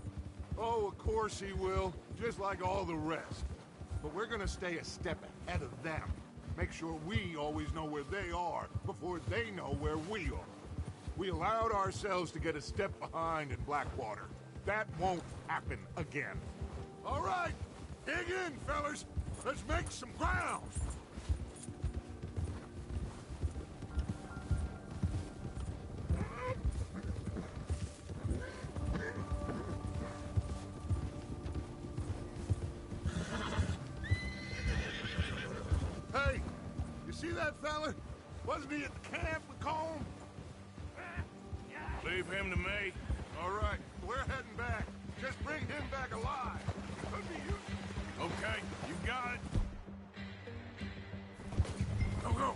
Oh, of course he will, just like all the rest. But we're gonna stay a step ahead of them. Make sure we always know where they are before they know where we are. We allowed ourselves to get a step behind in Blackwater. That won't happen again. All right, dig in, fellas. Let's make some ground. Hey, you see that fella? Wasn't he at the camp with Combe? Leave him to me. All right, we're heading back. Just bring him back alive. Could be you. Okay, you got it. Go, go.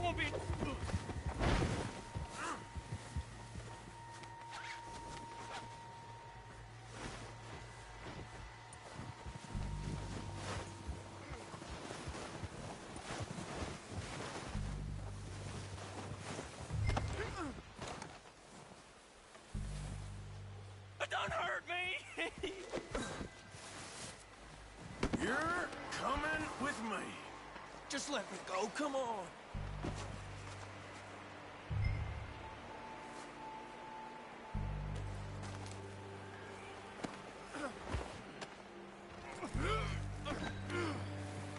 won't be... Don't hurt me! You're coming with me. Just let me go, come on.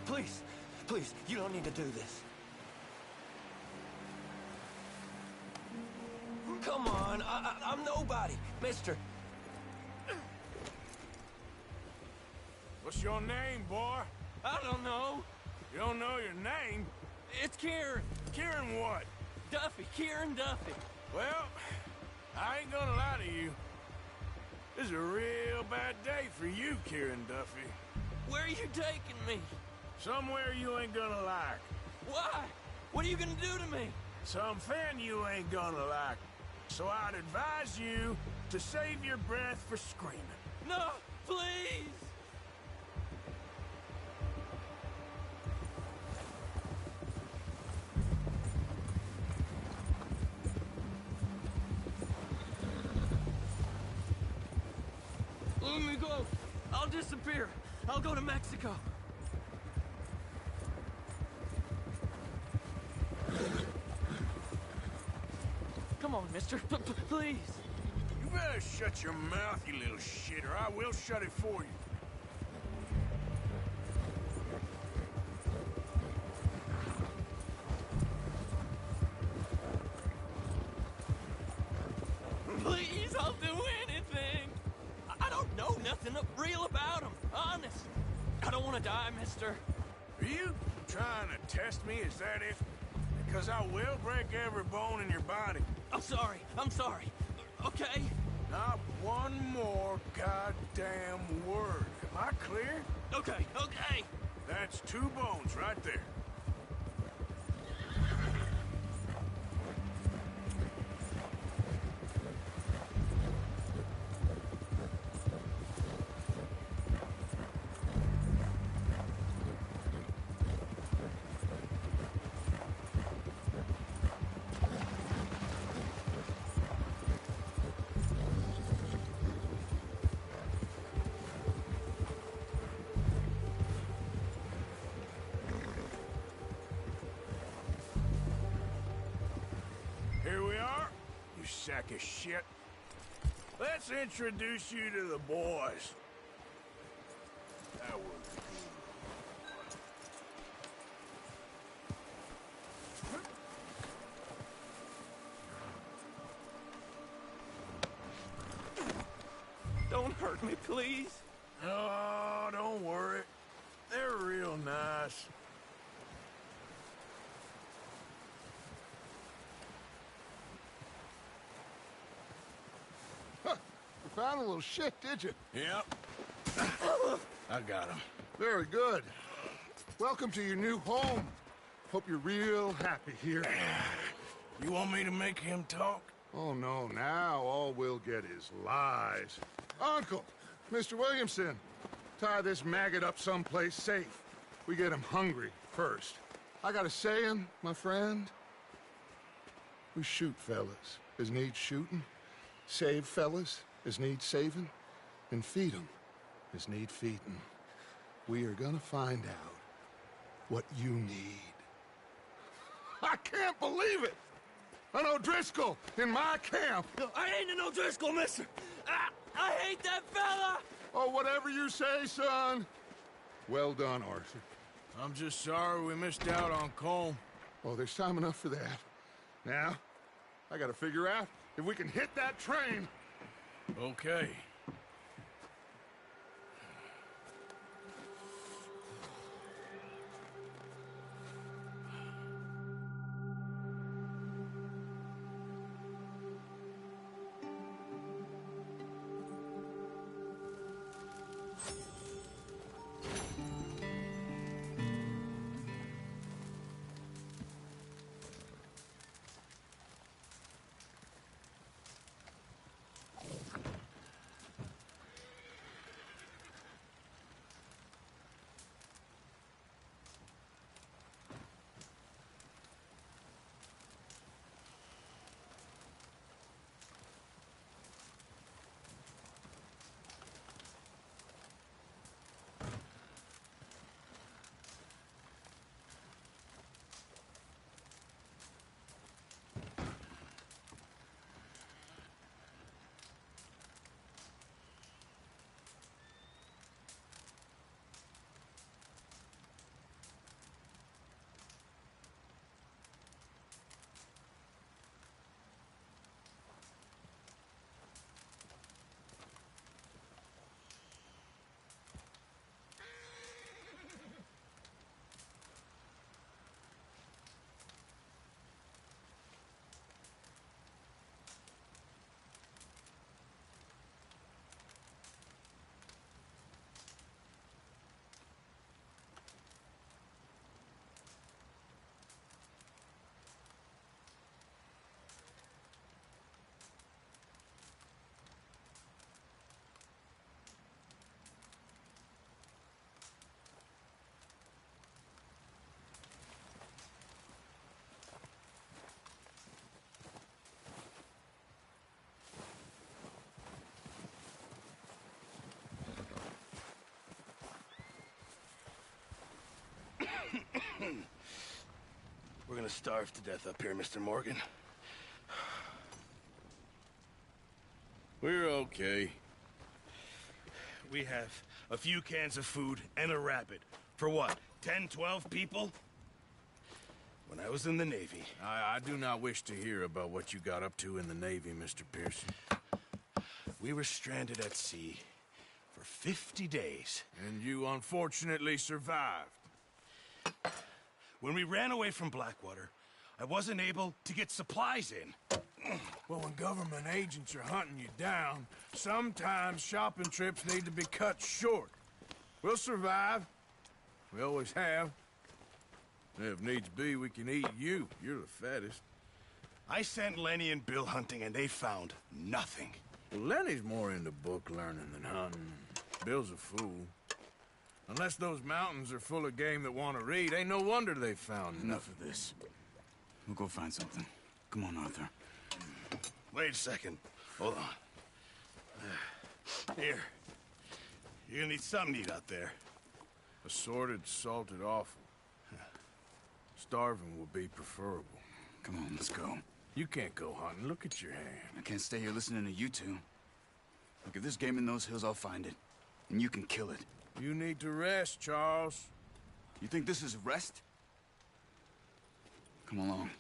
Please, please, you don't need to do this. Come on, I'm nobody, mister. What's your name, boy? I don't know. You don't know your name? It's Kieran. Kieran what? Duffy, Kieran Duffy. Well, I ain't gonna lie to you. This is a real bad day for you, Kieran Duffy. Where are you taking me? Somewhere you ain't gonna like. Why? What are you gonna do to me? Something you ain't gonna like. So I'd advise you to save your breath for screaming. No, please! Let me go. I'll disappear. I'll go to Mexico. Come on, mister. Please. You better shut your mouth, you little shit, or I will shut it for you. Please, I'll do anything. I don't know nothing real about him. Honest. I don't want to die, mister. Are you trying to test me? Is that it? Because I will break every bone in your body. I'm sorry. I'm sorry. Okay? Not one more goddamn word. Am I clear? Okay, okay. That's 2 bones right there. Here we are, you sack of shit. Let's introduce you to the boys. That was Don't hurt me, please. Oh, don't worry. They're real nice. You found a little shit, did you? Yep. I got him. Very good. Welcome to your new home. Hope you're real happy here. You want me to make him talk? Oh, no. Now all we'll get is lies. Uncle, Mr. Williamson, tie this maggot up someplace safe. We get him hungry first. I got a saying, my friend. We shoot fellas as need shooting, save fellas as need saving, and feed 'em as need feeding. We are gonna find out what you need. I can't believe it! An O'Driscoll in my camp! No, I ain't an O'Driscoll, mister! I hate that fella! Oh, whatever you say, son. Well done, Arthur. I'm just sorry we missed out on Colm. Oh, there's time enough for that. Now, I gotta figure out if we can hit that train. Okay. We're gonna starve to death up here, Mr. Morgan. We're okay. We have a few cans of food and a rabbit. For what, 10, 12 people? When I was in the Navy... I do not wish to hear about what you got up to in the Navy, Mr. Pearson. We were stranded at sea for 50 days. And you unfortunately survived. When we ran away from Blackwater, I wasn't able to get supplies in. Well, when government agents are hunting you down, sometimes shopping trips need to be cut short. We'll survive. We always have. If needs be, we can eat you. You're the fattest. I sent Lenny and Bill hunting, and they found nothing. Well, Lenny's more into book learning than hunting. Bill's a fool. Unless those mountains are full of game that want to read, ain't no wonder they found Enough of this. We'll go find something. Come on, Arthur. Wait a second. Hold on. Here. You're gonna need something to eat out there. Assorted, salted offal. Starving will be preferable. Come on, let's go. You can't go hunting. Look at your hand. I can't stay here listening to you two. Look, if there's game in those hills, I'll find it. And you can kill it. You need to rest, Charles. You think this is rest? Come along.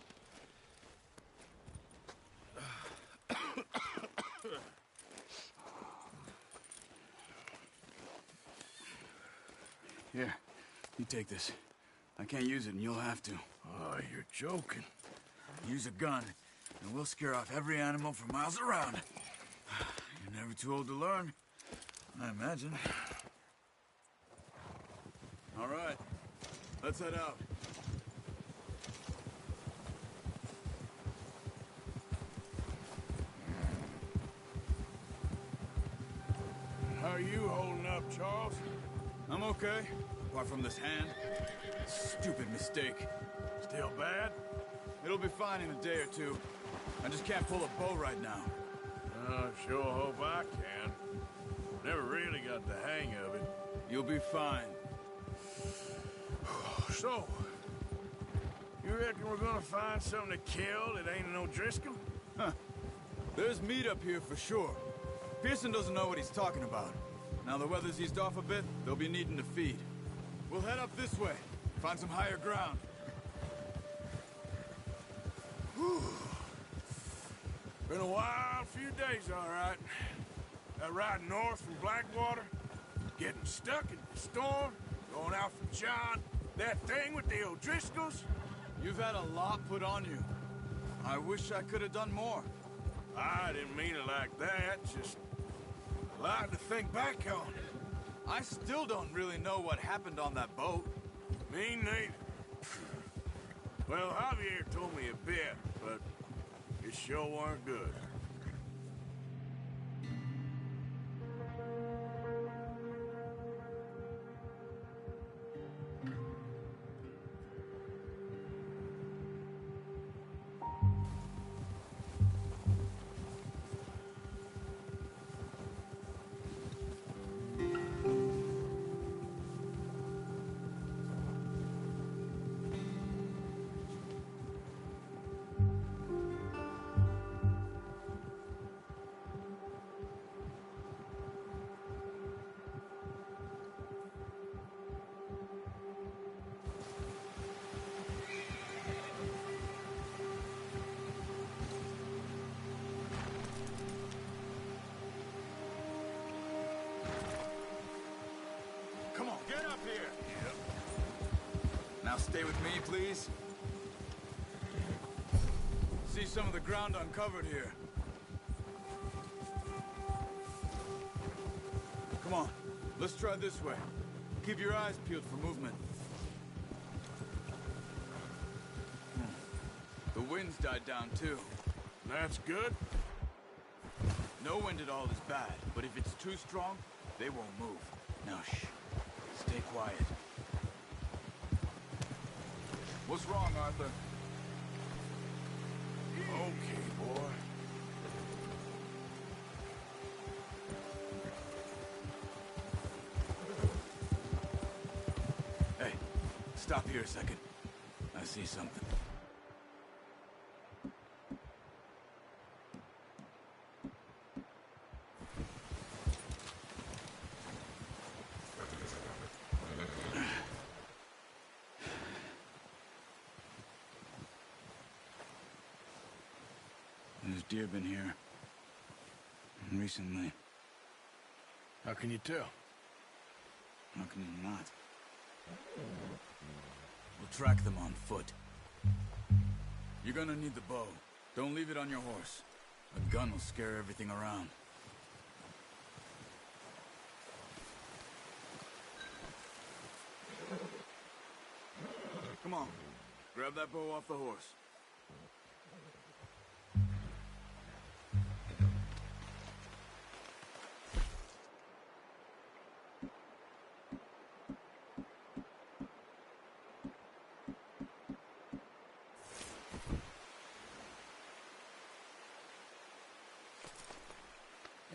Here, you take this. I can't use it, and you'll have to. Oh, you're joking. Use a gun, and we'll scare off every animal for miles around. You're never too old to learn, I imagine. All right, let's head out. How are you holding up, Charles? I'm okay, apart from this hand. Stupid mistake. Still bad? It'll be fine in a day or two. I just can't pull a bow right now. I sure hope I can. Never really got the hang of it. You'll be fine. So, you reckon we're gonna find something to kill that ain't no Driscoll? Huh. There's meat up here for sure. Pearson doesn't know what he's talking about. Now the weather's eased off a bit, they'll be needing to feed. We'll head up this way, find some higher ground. Whew. Been a wild few days, all right. That ride north from Blackwater, getting stuck in the storm, going out from John, that thing with the O'Driscolls. You've had a lot put on you. I wish I could have done more. I didn't mean it like that, just a lot to think back on. I still don't really know what happened on that boat. Me neither. Well, Javier told me a bit, but it sure weren't good. Come on, get up here! Yep. Now stay with me, please. See some of the ground uncovered here. Come on, let's try this way. Keep your eyes peeled for movement. The wind's died down, too. That's good. No wind at all is bad, but if it's too strong, they won't move. Now, shh. Stay quiet. What's wrong, Arthur? Okay, boy. Hey, stop here a second. I see something. deer been here. Recently. How can you tell? How can you not? We'll track them on foot. You're gonna need the bow. Don't leave it on your horse. A gun will scare everything around. Come on. Grab that bow off the horse.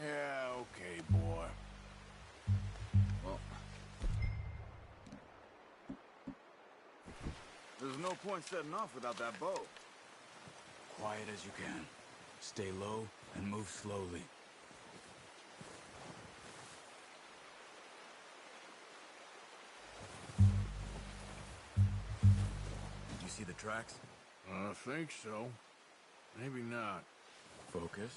Yeah, okay, boy. Well, there's no point setting off without that bow. Quiet as you can. Stay low and move slowly. Did you see the tracks? I think so. Maybe not. Focus.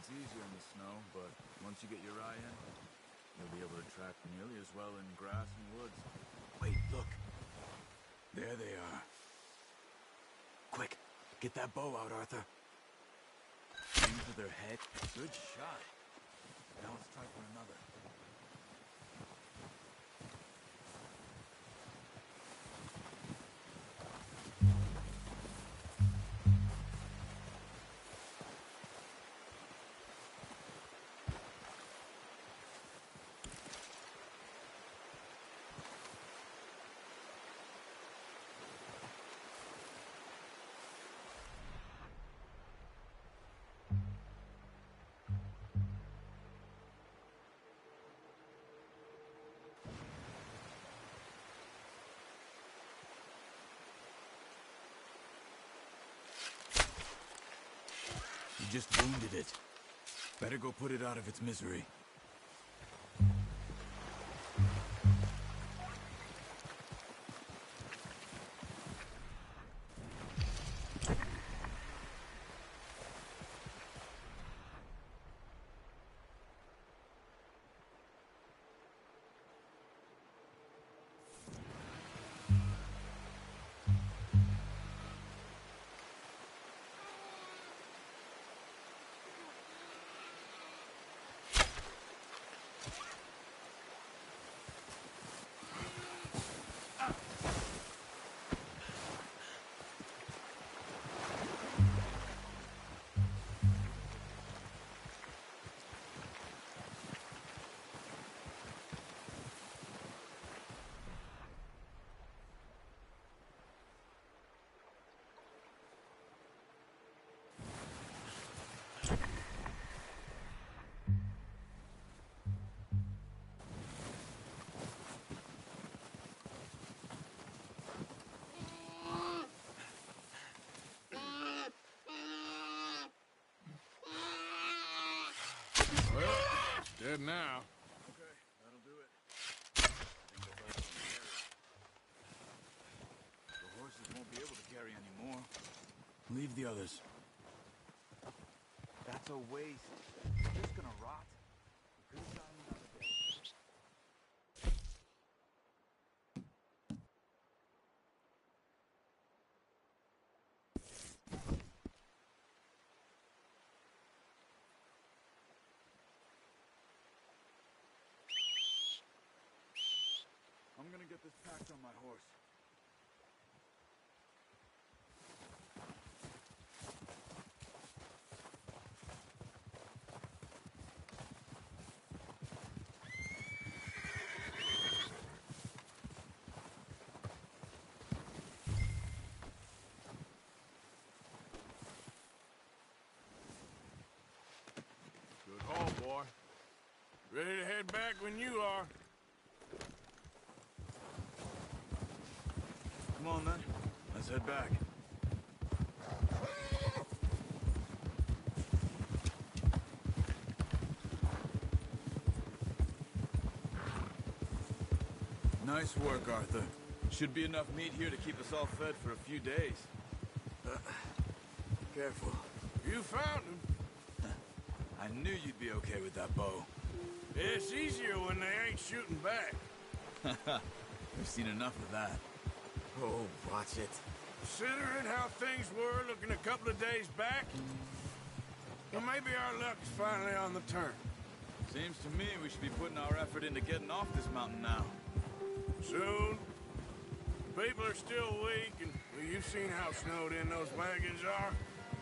It's easier in the snow, but once you get your eye in, you'll be able to track nearly as well in grass and woods. Wait, look. There they are. Quick, get that bow out, Arthur. Aim for their head. Good shot. Now let's try for another. You just wounded it. Better go put it out of its misery. Dead now. Okay, that'll do it. I think that's all I can carry. The horses won't be able to carry any more. Leave the others. That's a waste. It's just gonna rot. We could have gotten another day. I'm gonna get this packed on my horse. Good haul, boy. Ready to head back when you are. Come on, then. Let's head back. Nice work, Arthur. Should be enough meat here to keep us all fed for a few days. Careful. You found him. I knew you'd be okay with that bow. It's easier when they ain't shooting back. We've seen enough of that. Oh, watch it. Considering how things were looking a couple of days back, well, maybe our luck's finally on the turn. Seems to me we should be putting our effort into getting off this mountain now. Soon. People are still weak, and well, you've seen how snowed in those wagons are.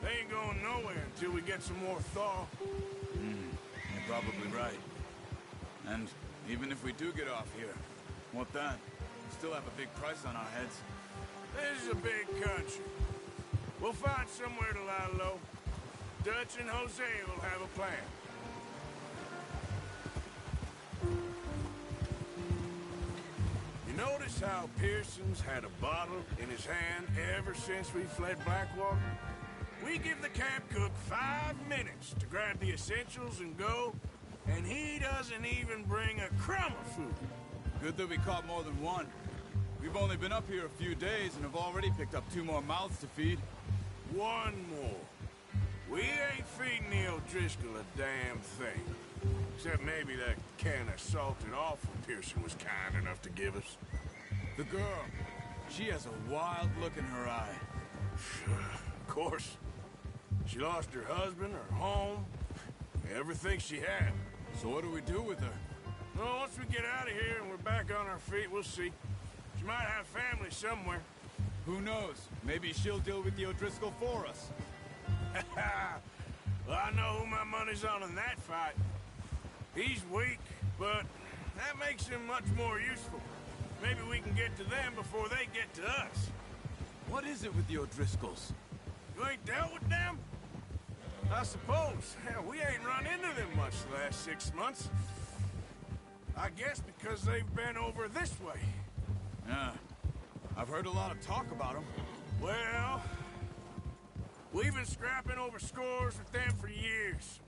They ain't going nowhere until we get some more thaw. You're probably right. And even if we do get off here, what then? We still have a big price on our heads. This is a big country. We'll find somewhere to lie low. Dutch and Jose will have a plan. You notice how Pearson's had a bottle in his hand ever since we fled Blackwater? We give the camp cook 5 minutes to grab the essentials and go, and he doesn't even bring a crumb of food. Good that we caught more than one. We've only been up here a few days and have already picked up 2 more mouths to feed. 1 more. We ain't feeding the O'Driscoll a damn thing. Except maybe that can of salted offal Pearson was kind enough to give us. The girl, she has a wild look in her eye. Of course. She lost her husband, her home, everything she had. So what do we do with her? Well, once we get out of here and we're back on our feet, we'll see. She might have family somewhere. Who knows? Maybe she'll deal with the O'Driscoll for us. Well, I know who my money's on in that fight. He's weak, but that makes him much more useful. Maybe we can get to them before they get to us. What is it with the O'Driscolls? You ain't dealt with them? I suppose. Hell, we ain't run into them much the last 6 months. I guess because they've been over this way. Yeah. I've heard a lot of talk about them. Well, We've been scrapping over scores with them for years.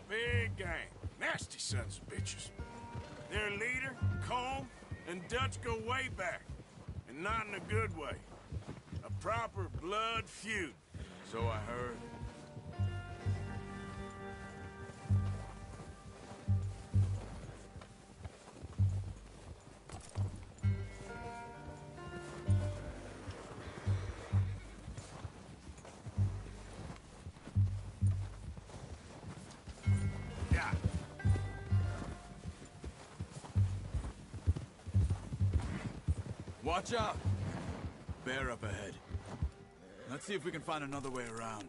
Big gang. Nasty sons of bitches. Their leader, Colm, and Dutch go way back. And not in a good way. A proper blood feud. So I heard. Yeah. Watch out! Bear up ahead. Let's see if we can find another way around.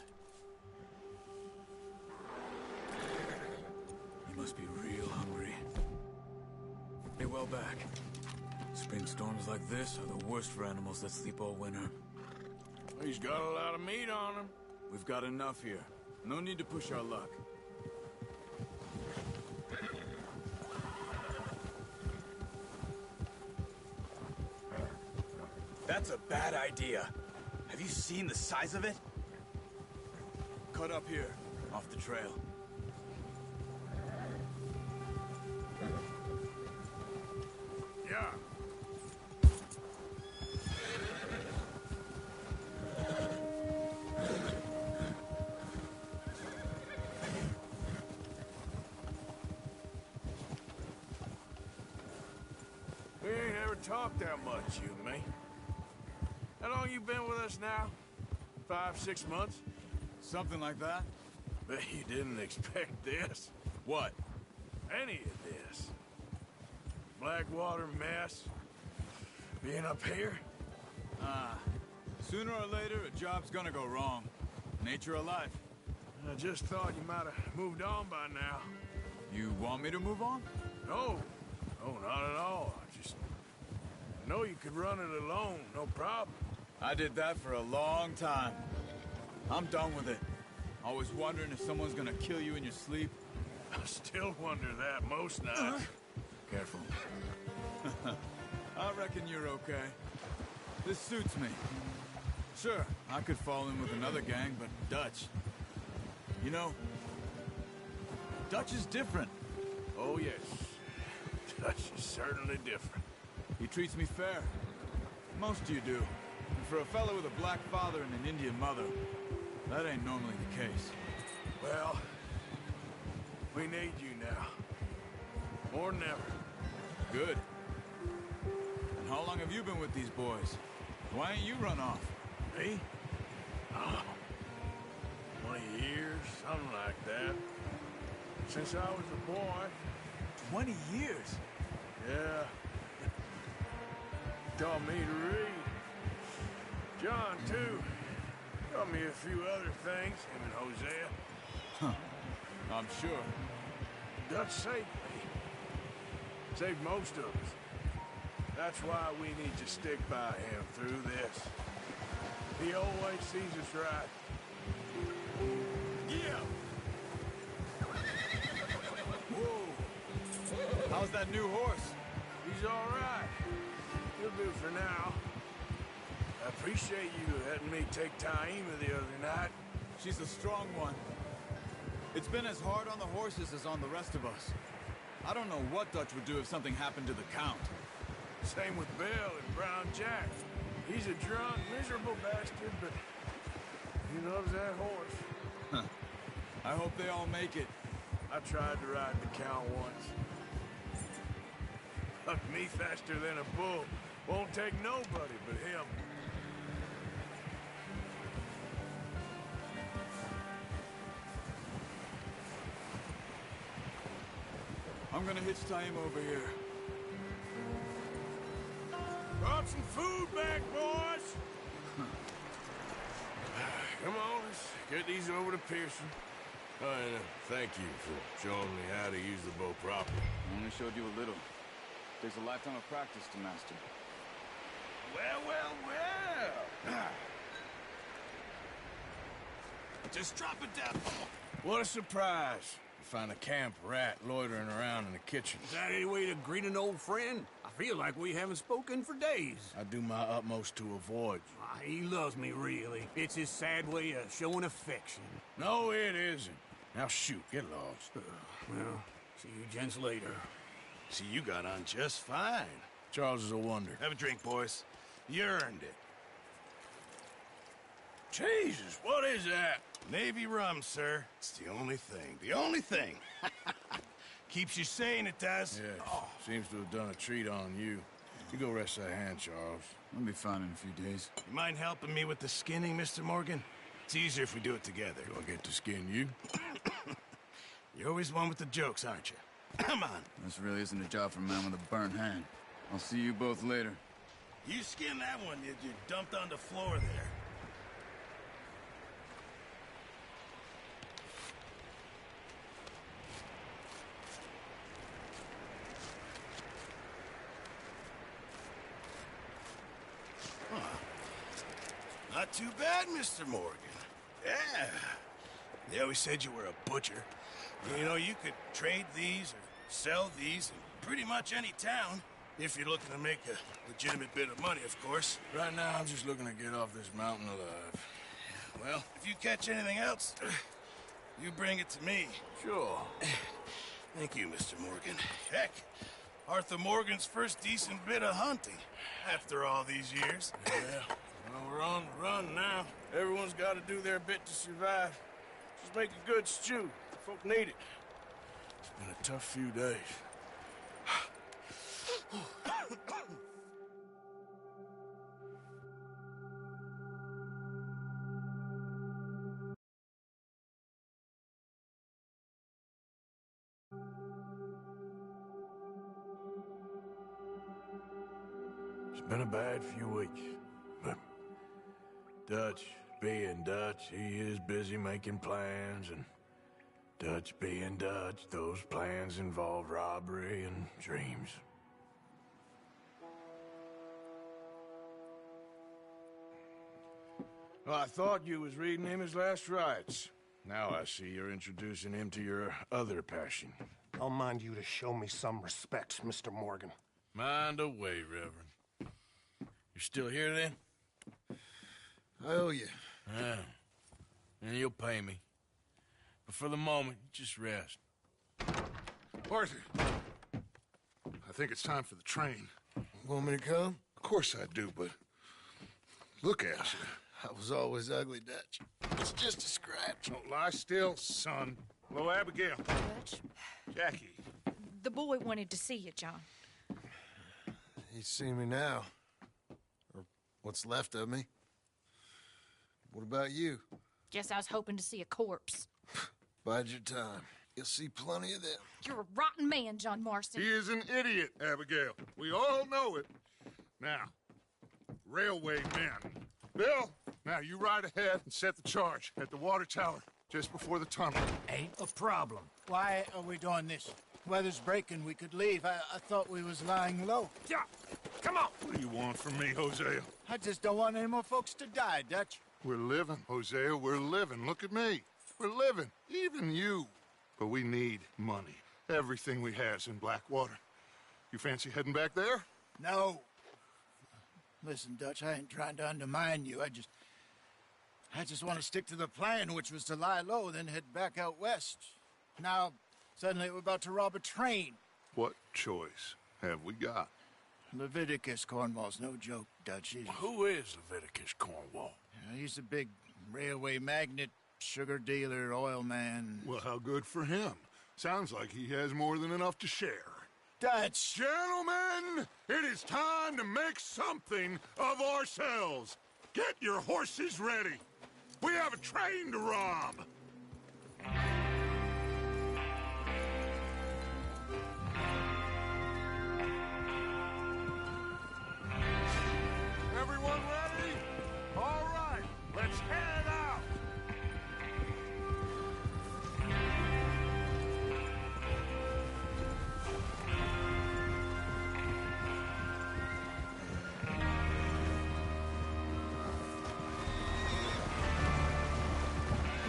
You must be real hungry. Hey, well back. Spring storms like this are the worst for animals that sleep all winter. He's got a lot of meat on him. We've got enough here. No need to push our luck. That's a bad idea. Have you seen the size of it? Cut up here, off the trail. Yeah. We ain't ever talked that much, you and me. How long you been with us now? 5, 6 months? Something like that? Bet you didn't expect this. What? Any of this. Blackwater mess. Being up here? Sooner or later, a job's gonna go wrong. Nature of life. I just thought you might have moved on by now. You want me to move on? No. No, not at all. I know you could run it alone, no problem. I did that for a long time. I'm done with it. Always wondering if someone's gonna kill you in your sleep. I still wonder that most nights. Careful. I reckon you're okay. This suits me. Sure, I could fall in with another gang, but Dutch... You know, Dutch is different. Oh, yes. Dutch is certainly different. He treats me fair. Most of you do. And for a fellow with a black father and an Indian mother, that ain't normally the case. Well, we need you now. More than ever. Good. And how long have you been with these boys? Why ain't you run off? Me? Oh, 20 years, something like that. Since I was a boy. 20 years? Yeah. Taught me to read. John, too. Taught me a few other things, him and Hosea. Huh. I'm sure. Dutch saved me. Saved most of us. That's why we need to stick by him through this. He always sees us right. Yeah! Whoa! How's that new horse? He's all right. He'll do for now. I appreciate you letting me take Taima the other night. She's a strong one. It's been as hard on the horses as on the rest of us. I don't know what Dutch would do if something happened to the Count. Same with Bill and Brown Jack. He's a drunk, miserable bastard, but he loves that horse. Huh. I hope they all make it. I tried to ride the Count once. Bucked me faster than a bull. Won't take nobody but him. I'm gonna hitch Taima over here. Brought some food back, boys! Come on, let's get these over to Pearson. Oh, and thank you for showing me how to use the bow properly. I only showed you a little. Takes a lifetime of practice to master. Well, well, well! Just drop it down. What a surprise. Find a camp rat loitering around in the kitchen. Is that any way to greet an old friend? I feel like we haven't spoken for days. I do my utmost to avoid you. he loves me, really. It's his sad way of showing affection. No, it isn't. Now shoot, get lost. Well, see you gents later. See, you got on just fine. Charles is a wonder. Have a drink, boys. You earned it. Jesus, what is that? Navy rum, sir. It's the only thing. The only thing. Keeps you sane, it does. Yeah, seems to have done a treat on you. You go rest that hand, Charles. I'll be fine in a few days. You mind helping me with the skinning, Mr. Morgan? It's easier if we do it together. Do I get to skin you? You're always one with the jokes, aren't you? Come on. This really isn't a job for a man with a burnt hand. I'll see you both later. You skinned that one you dumped on the floor there. Not too bad, Mr. Morgan. Yeah. They always said you were a butcher. You know, you could trade these or sell these in pretty much any town. If you're looking to make a legitimate bit of money, of course. Right now, I'm just looking to get off this mountain alive. Well, if you catch anything else, you bring it to me. Sure. Thank you, Mr. Morgan. Heck, Arthur Morgan's first decent bit of hunting after all these years. Yeah. Well, we're on the run now. Everyone's got to do their bit to survive. Just make a good stew. Folk need it. It's been a tough few days. It's been a bad few weeks, but Dutch being Dutch, he is busy making plans, and Dutch being Dutch, those plans involve robbery and dreams. Well, I thought you was reading him his last rites. Now I see you're introducing him to your other passion. I'll mind you to show me some respect, Mr. Morgan. Mind away, Reverend. You're still here, then? I owe you. Yeah. And you'll pay me. But for the moment, just rest. Arthur, I think it's time for the train. Want me to come? Of course I do, but look at you. I was always ugly, Dutch. It's just a scratch. Don't lie still, son. Hello, Abigail. Dutch, Jackie. the boy wanted to see you, John. He's seen me now. Or what's left of me. What about you? Guess I was hoping to see a corpse. Bide your time. You'll see plenty of them. You're a rotten man, John Marston. He is an idiot, Abigail. We all know it. Now, railway men. Bill, now you ride ahead and set the charge at the water tower just before the tunnel. Ain't a problem. Why are we doing this? Weather's breaking. We could leave. I thought we was lying low. Yeah, come on. What do you want from me, Hosea? I just don't want any more folks to die, Dutch. We're living, Hosea. We're living. Look at me. We're living. Even you. But we need money. Everything we has in Blackwater. You fancy heading back there? No. Listen, Dutch, I ain't trying to undermine you. I just want to stick to the plan, which was to lie low, then head back out west. Now, suddenly we're about to rob a train. What choice have we got? Leviticus Cornwall's no joke, Dutch. Who is Leviticus Cornwall? He's a big railway magnate, sugar dealer, oil man. Well, how good for him. Sounds like he has more than enough to share. Dutch! Gentlemen, it is time to make something of ourselves. Get your horses ready. We have a train to rob. Everyone ready? All right, let's head out.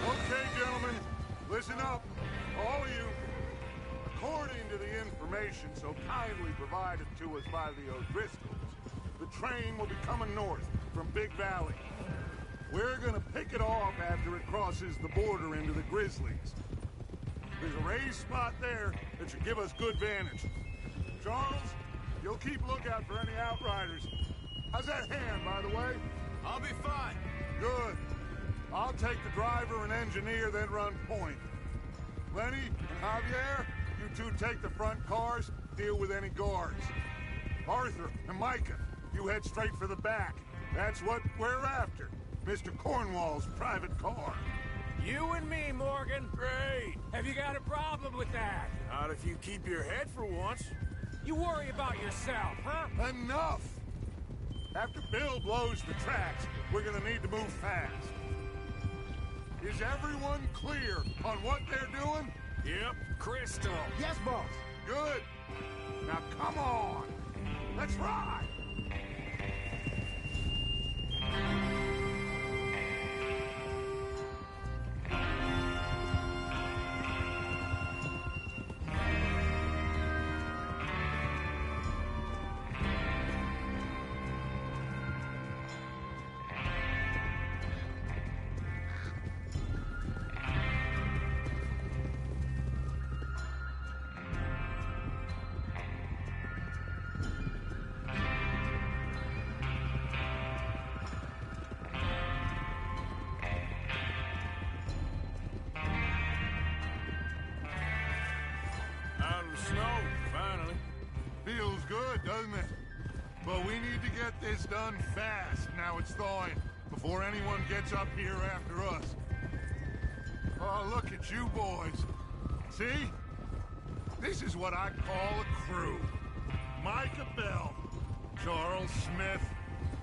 Okay, gentlemen, listen up, all of you. According to the information so kindly provided to us by the O'Driscolls, the train will be coming north from Big Valley. We're gonna pick it off after it crosses the border into the Grizzlies. There's a raised spot there that should give us good vantage. Charles, you'll keep lookout for any outriders. How's that hand, by the way? I'll be fine. Good. I'll take the driver and engineer, then run point. Lenny and Javier, you two take the front cars, deal with any guards. Arthur and Micah, you head straight for the back. That's what we're after. Mr. Cornwall's private car. You and me, Morgan. Great. Have you got a problem with that? Not if you keep your head for once. You worry about yourself, huh? Enough! After Bill blows the tracks, we're gonna need to move fast. Is everyone clear on what they're doing? Yep. Crystal. Yes, boss. Good. Now come on. Let's ride. Snow, finally. Feels good, doesn't it? But we need to get this done fast now it's thawing, before anyone gets up here after us. Oh, look at you boys. See? This is what I call a crew. Micah Bell, Charles Smith,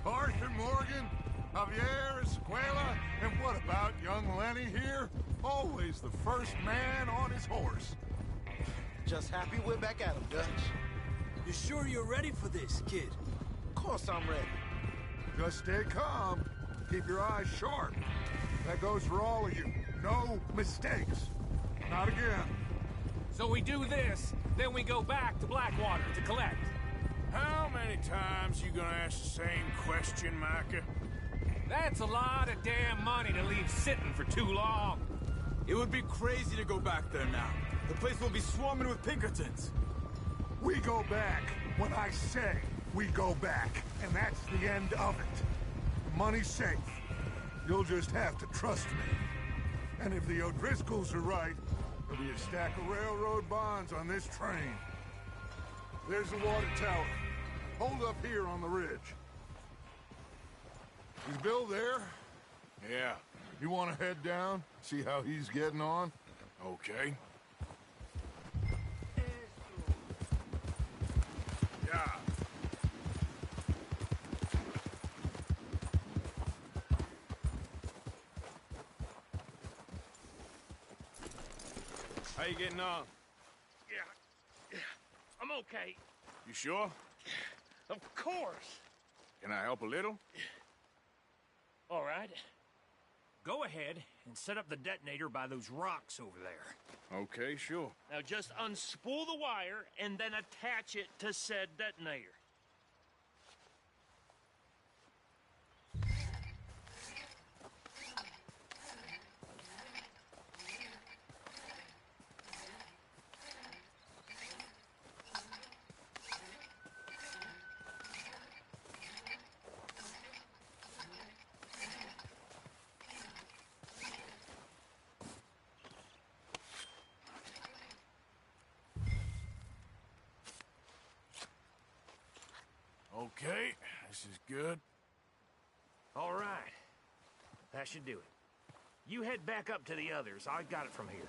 Arthur Morgan, Javier Escuela, and what about young Lenny here? Always the first man on his horse. Just happy we're back at him, Dutch. You sure you're ready for this, kid? Of course I'm ready. Just stay calm. Keep your eyes sharp. That goes for all of you. No mistakes. Not again. So we do this, then we go back to Blackwater to collect. How many times you gonna ask the same question, Micah? That's a lot of damn money to leave sitting for too long. It would be crazy to go back there now. The place will be swarming with Pinkertons. We go back when I say we go back, and that's the end of it. The money's safe. You'll just have to trust me. And if the O'Driscolls are right, there'll be a stack of railroad bonds on this train. There's the water tower. Hold up here on the ridge. Is Bill there? Yeah. You want to head down, see how he's getting on? Okay. Yeah. How you getting on? Yeah, I'm okay. You sure? Of course. Can I help a little? All right. Go ahead and set up the detonator by those rocks over there. Okay, sure. Now just unspool the wire and then attach it to said detonator. Okay, this is good. All right. That should do it. You head back up to the others. I got it from here.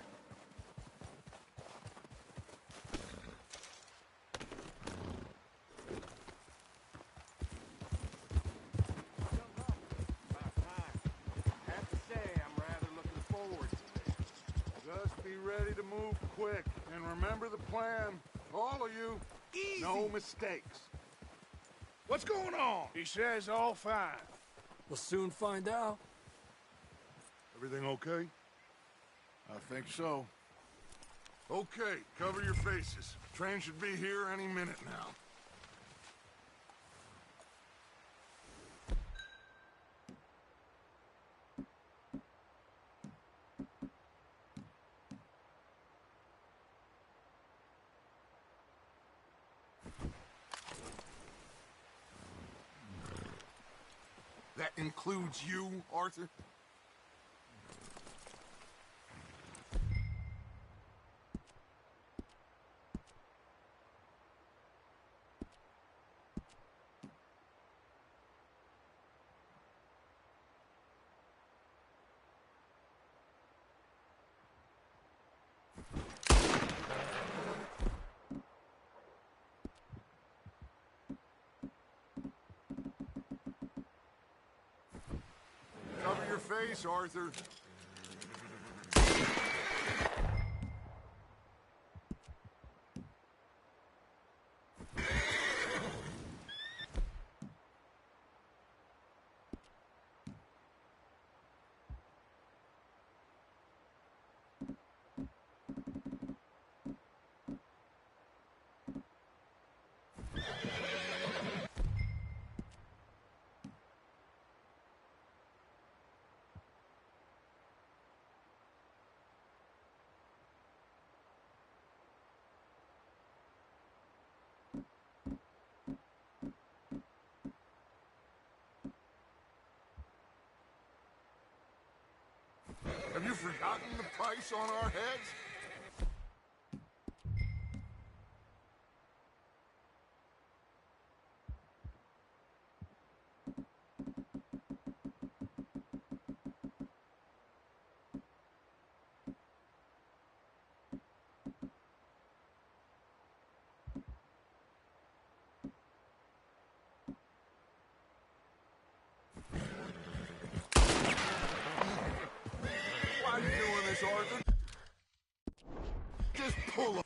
Have to say, I'm rather looking forward to this. Just be ready to move quick, and remember the plan. All of you, Easy. no mistakes. What's going on? He says all fine. We'll soon find out. Everything okay? I think so. Okay, cover your faces. Train should be here any minute now. includes you, Arthur? Cover your face, Arthur. Have you forgotten the price on our heads? Why are you doing this, Arthur? Just pull up.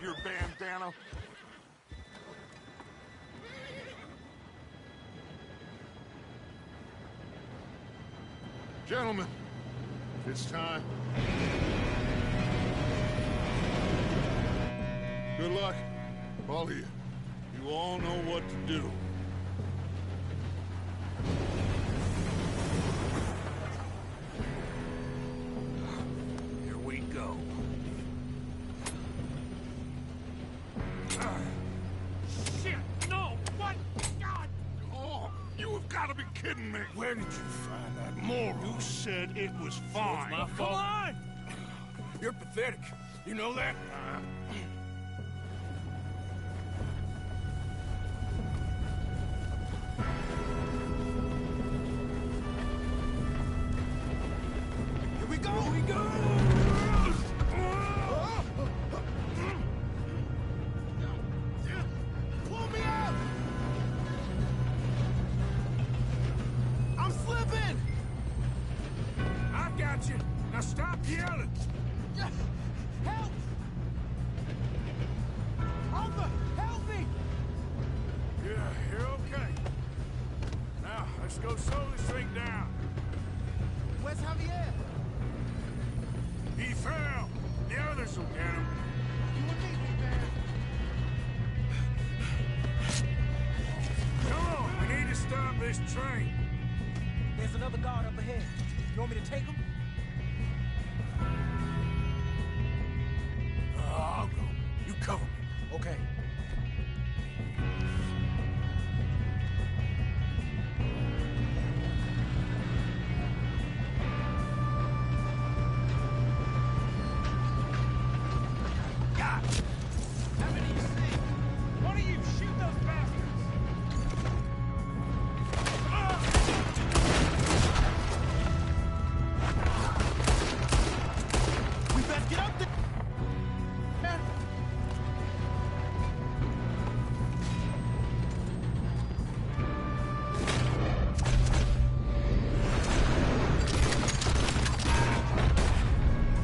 Your bandana. Gentlemen, it's time. Good luck, all of you. You all know what to do. Here we go. Shit! No! What? God! Oh, you have got to be kidding me! Where did you find that moron? You said it was fine. my fault. Come on! You're pathetic. You know that? Here we go! Here we go! Pull me out! I'm slipping! I've got you. Now stop yelling. Help! Arthur, help me! Yeah, you're okay. Now, let's go slowly straight down. Where's Javier? He fell. The others will get him. You and me, big man. Come on, we need to stop this train. There's another guard up ahead. You want me to take him? I'll go. You cover me. Okay. God! Haven't even seen. One of you shoot those bastards! We best get up there!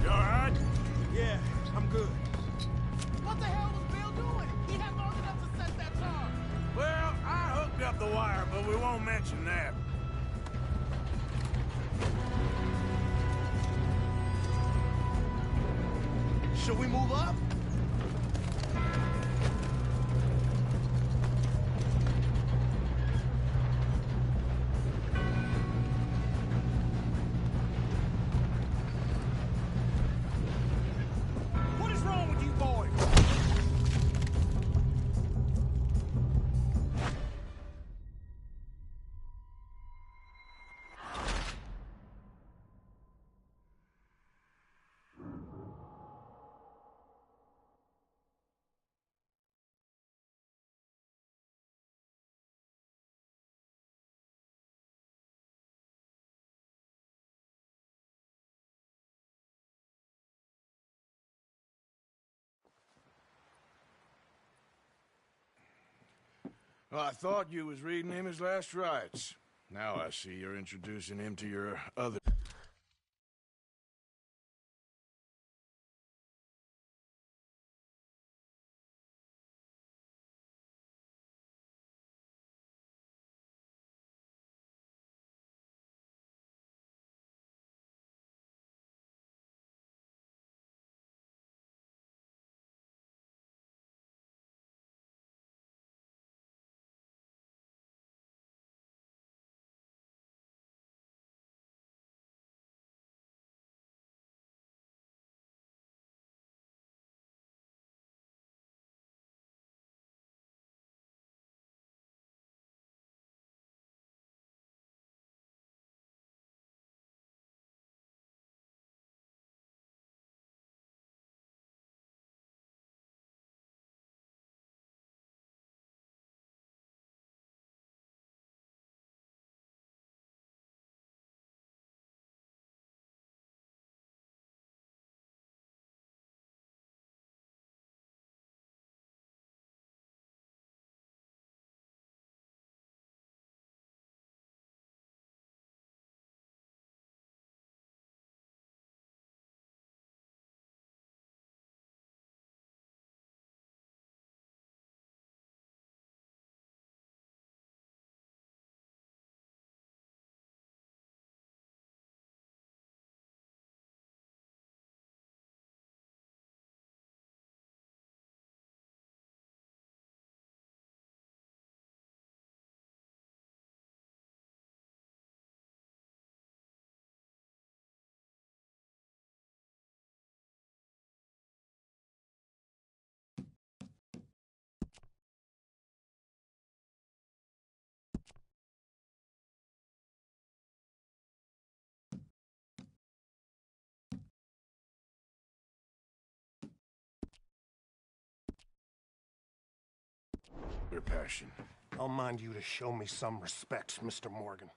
You all right? Yeah, I'm good. What the hell was Bill doing? He had long enough to set that charge. Well, I hooked up the wire, but we won't mention that. Should we move up? Well, I thought you was reading him his last rites. Now I see you're introducing him to your other... Your passion. I'll mind you to show me some respect, Mr. Morgan.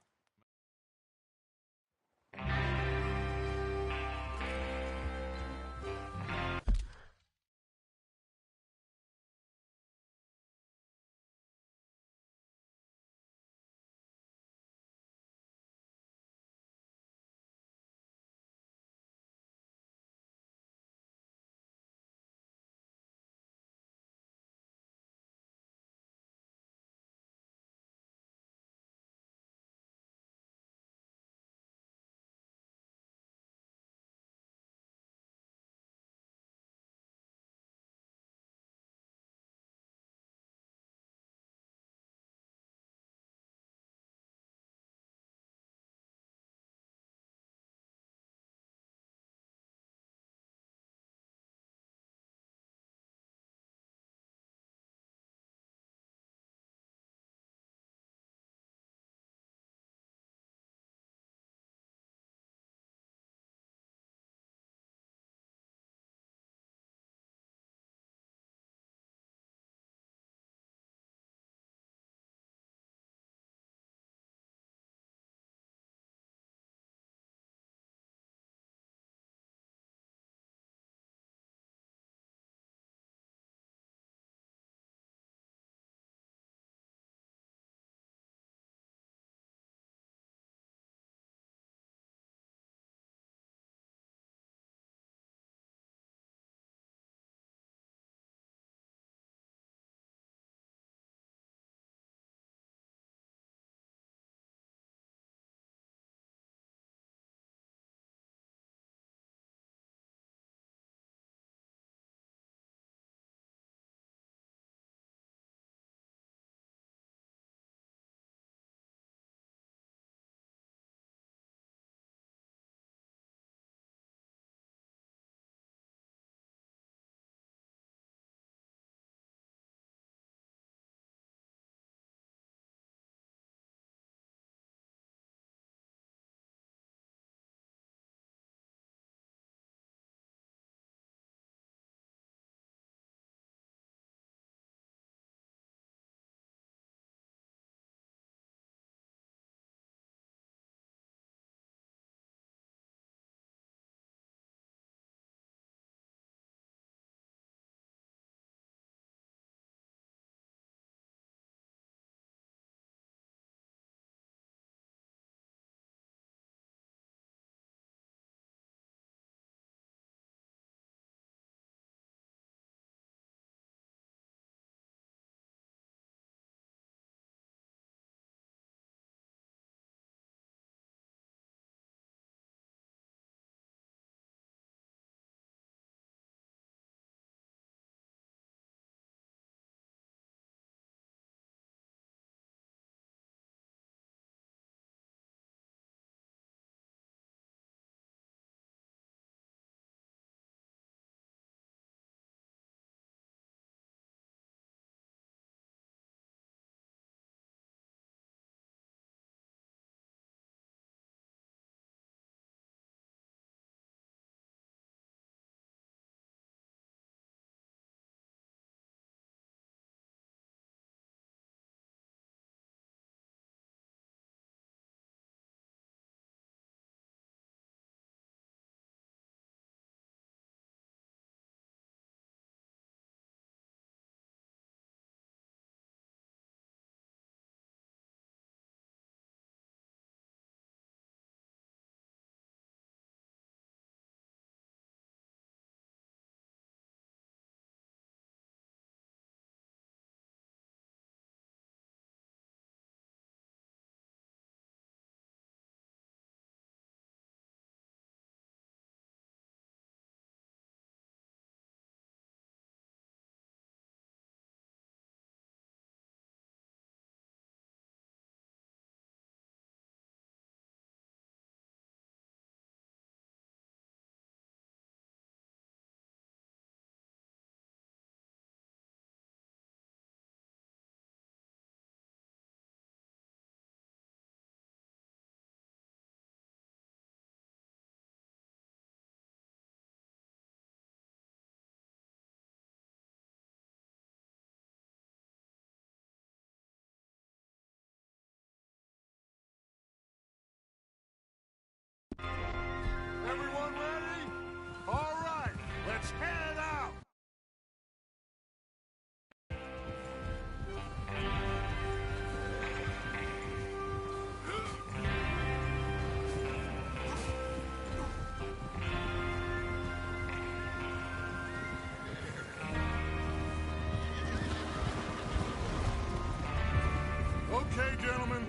gentlemen,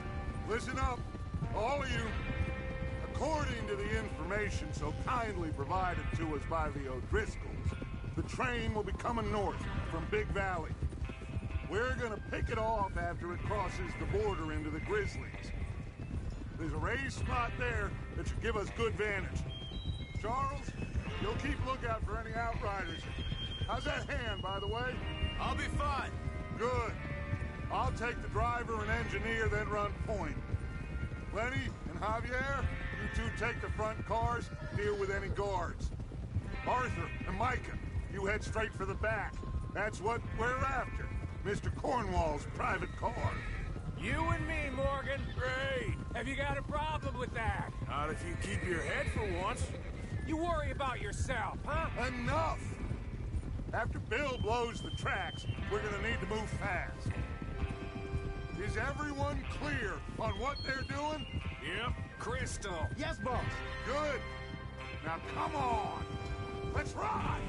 listen up, all of you. According to the information so kindly provided to us by the O'Driscolls, the train will be coming north from Big Valley. We're gonna pick it off after it crosses the border into the Grizzlies. There's a raised spot there that should give us good vantage. Charles, you'll keep lookout for any outriders. How's that hand, by the way? I'll be fine. Good. I'll take the driver and engineer, then run point. Lenny and Javier, you two take the front cars, deal with any guards. Arthur and Micah, you head straight for the back. That's what we're after. Mr. Cornwall's private car. You and me, Morgan. Great. Have you got a problem with that? Not if you keep your head for once. You worry about yourself, huh? Enough! After Bill blows the tracks, we're gonna need to move fast. Is everyone clear on what they're doing? Yep. Crystal. Yes, boss. Good. Now come on. Let's ride!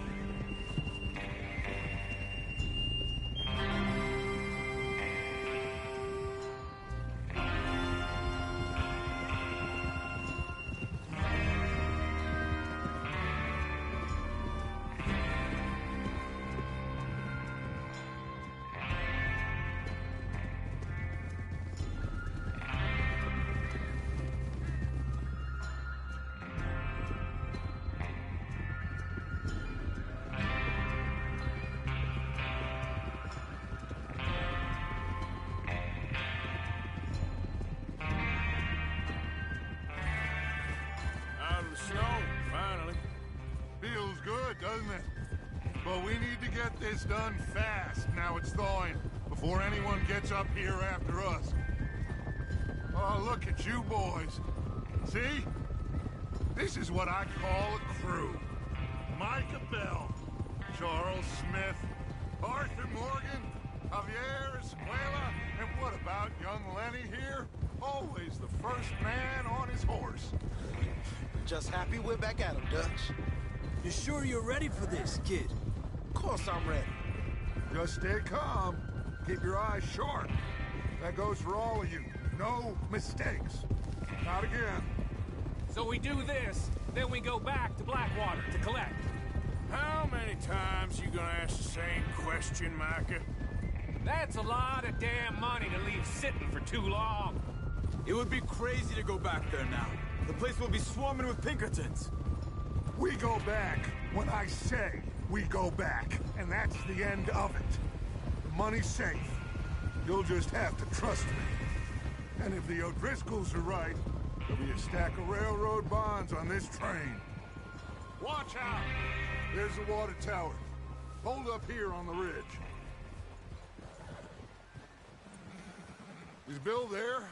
Doesn't it? But we need to get this done fast, now it's thawing, before anyone gets up here after us. Oh, look at you boys. See? This is what I call a crew. Micah Bell, Charles Smith, Arthur Morgan, Javier Escuela, and what about young Lenny here? Always the first man on his horse. Just happy we're back at him, Dutch. You sure you're ready for this, kid? Of course I'm ready. Just stay calm. Keep your eyes sharp. That goes for all of you. No mistakes. Not again. So we do this, then we go back to Blackwater to collect. How many times you gonna ask the same question, Micah? That's a lot of damn money to leave sitting for too long. It would be crazy to go back there now. The place will be swarming with Pinkertons. We go back when I say we go back, and that's the end of it. The money's safe. You'll just have to trust me. And if the O'Driscolls are right, there'll be a stack of railroad bonds on this train. Watch out! There's the water tower. Hold up here on the ridge. Is Bill there?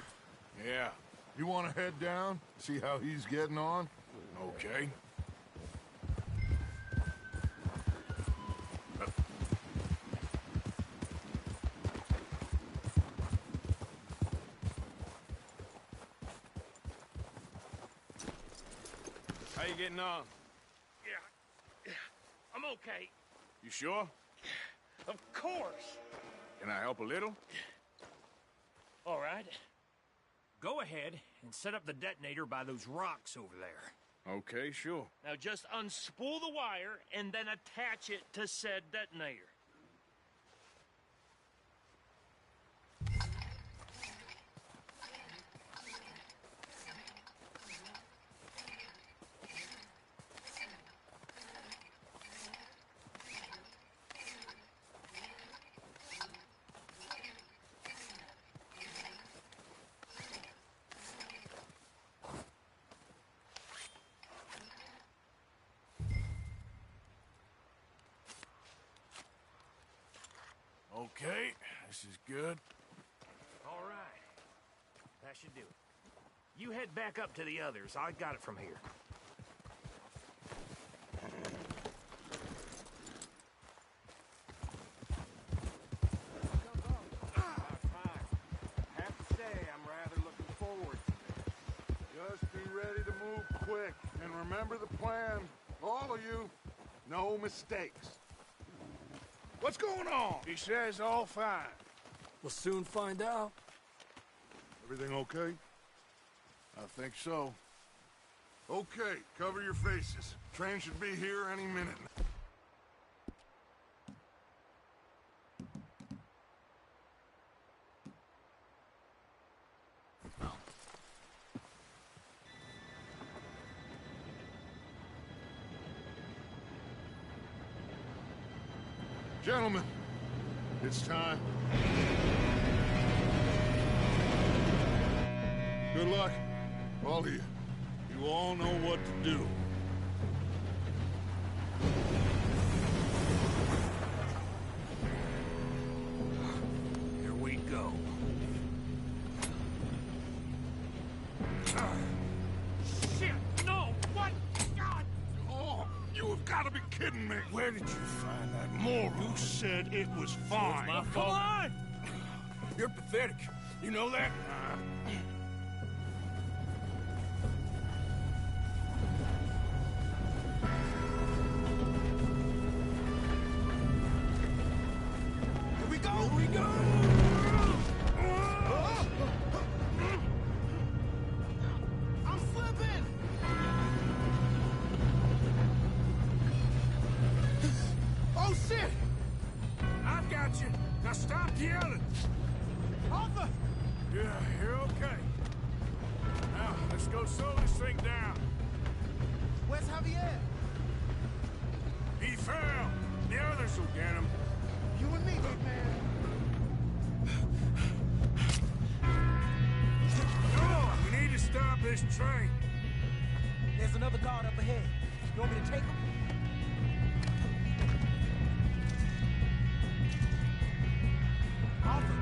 Yeah. You want to head down, see how he's getting on? Okay. How you getting on? Yeah, I'm okay. You sure? Of course. Can I help a little? All right. Go ahead and set up the detonator by those rocks over there. Okay, sure. Now just unspool the wire and then attach it to said detonator. Okay, this is good. All right. That should do it. You head back up to the others. I got it from here. I have to say, I'm rather looking forward to this. Just be ready to move quick, and remember the plan. All of you, no mistakes. What's going on? He says all fine. We'll soon find out. Everything okay? I think so. Okay, cover your faces. Train should be here any minute. Gentlemen, it's time. Good luck, all of you. You all know what to do. Here we go. Shit! No! What? God! Oh, you have got to be kidding me. Where did you find that moron? You said it was fine. My fault. Come on! You're pathetic. You know that? Here we go! Here we go! I'm slipping! Oh, shit! I've got you. Now stop yelling. Arthur! Yeah, you're okay. Now, let's go slow this thing down. Where's Javier? He fell. The others will get him. You and me, big man. Come on, we need to stop this train. There's another guard up ahead. You want me to take him? Arthur.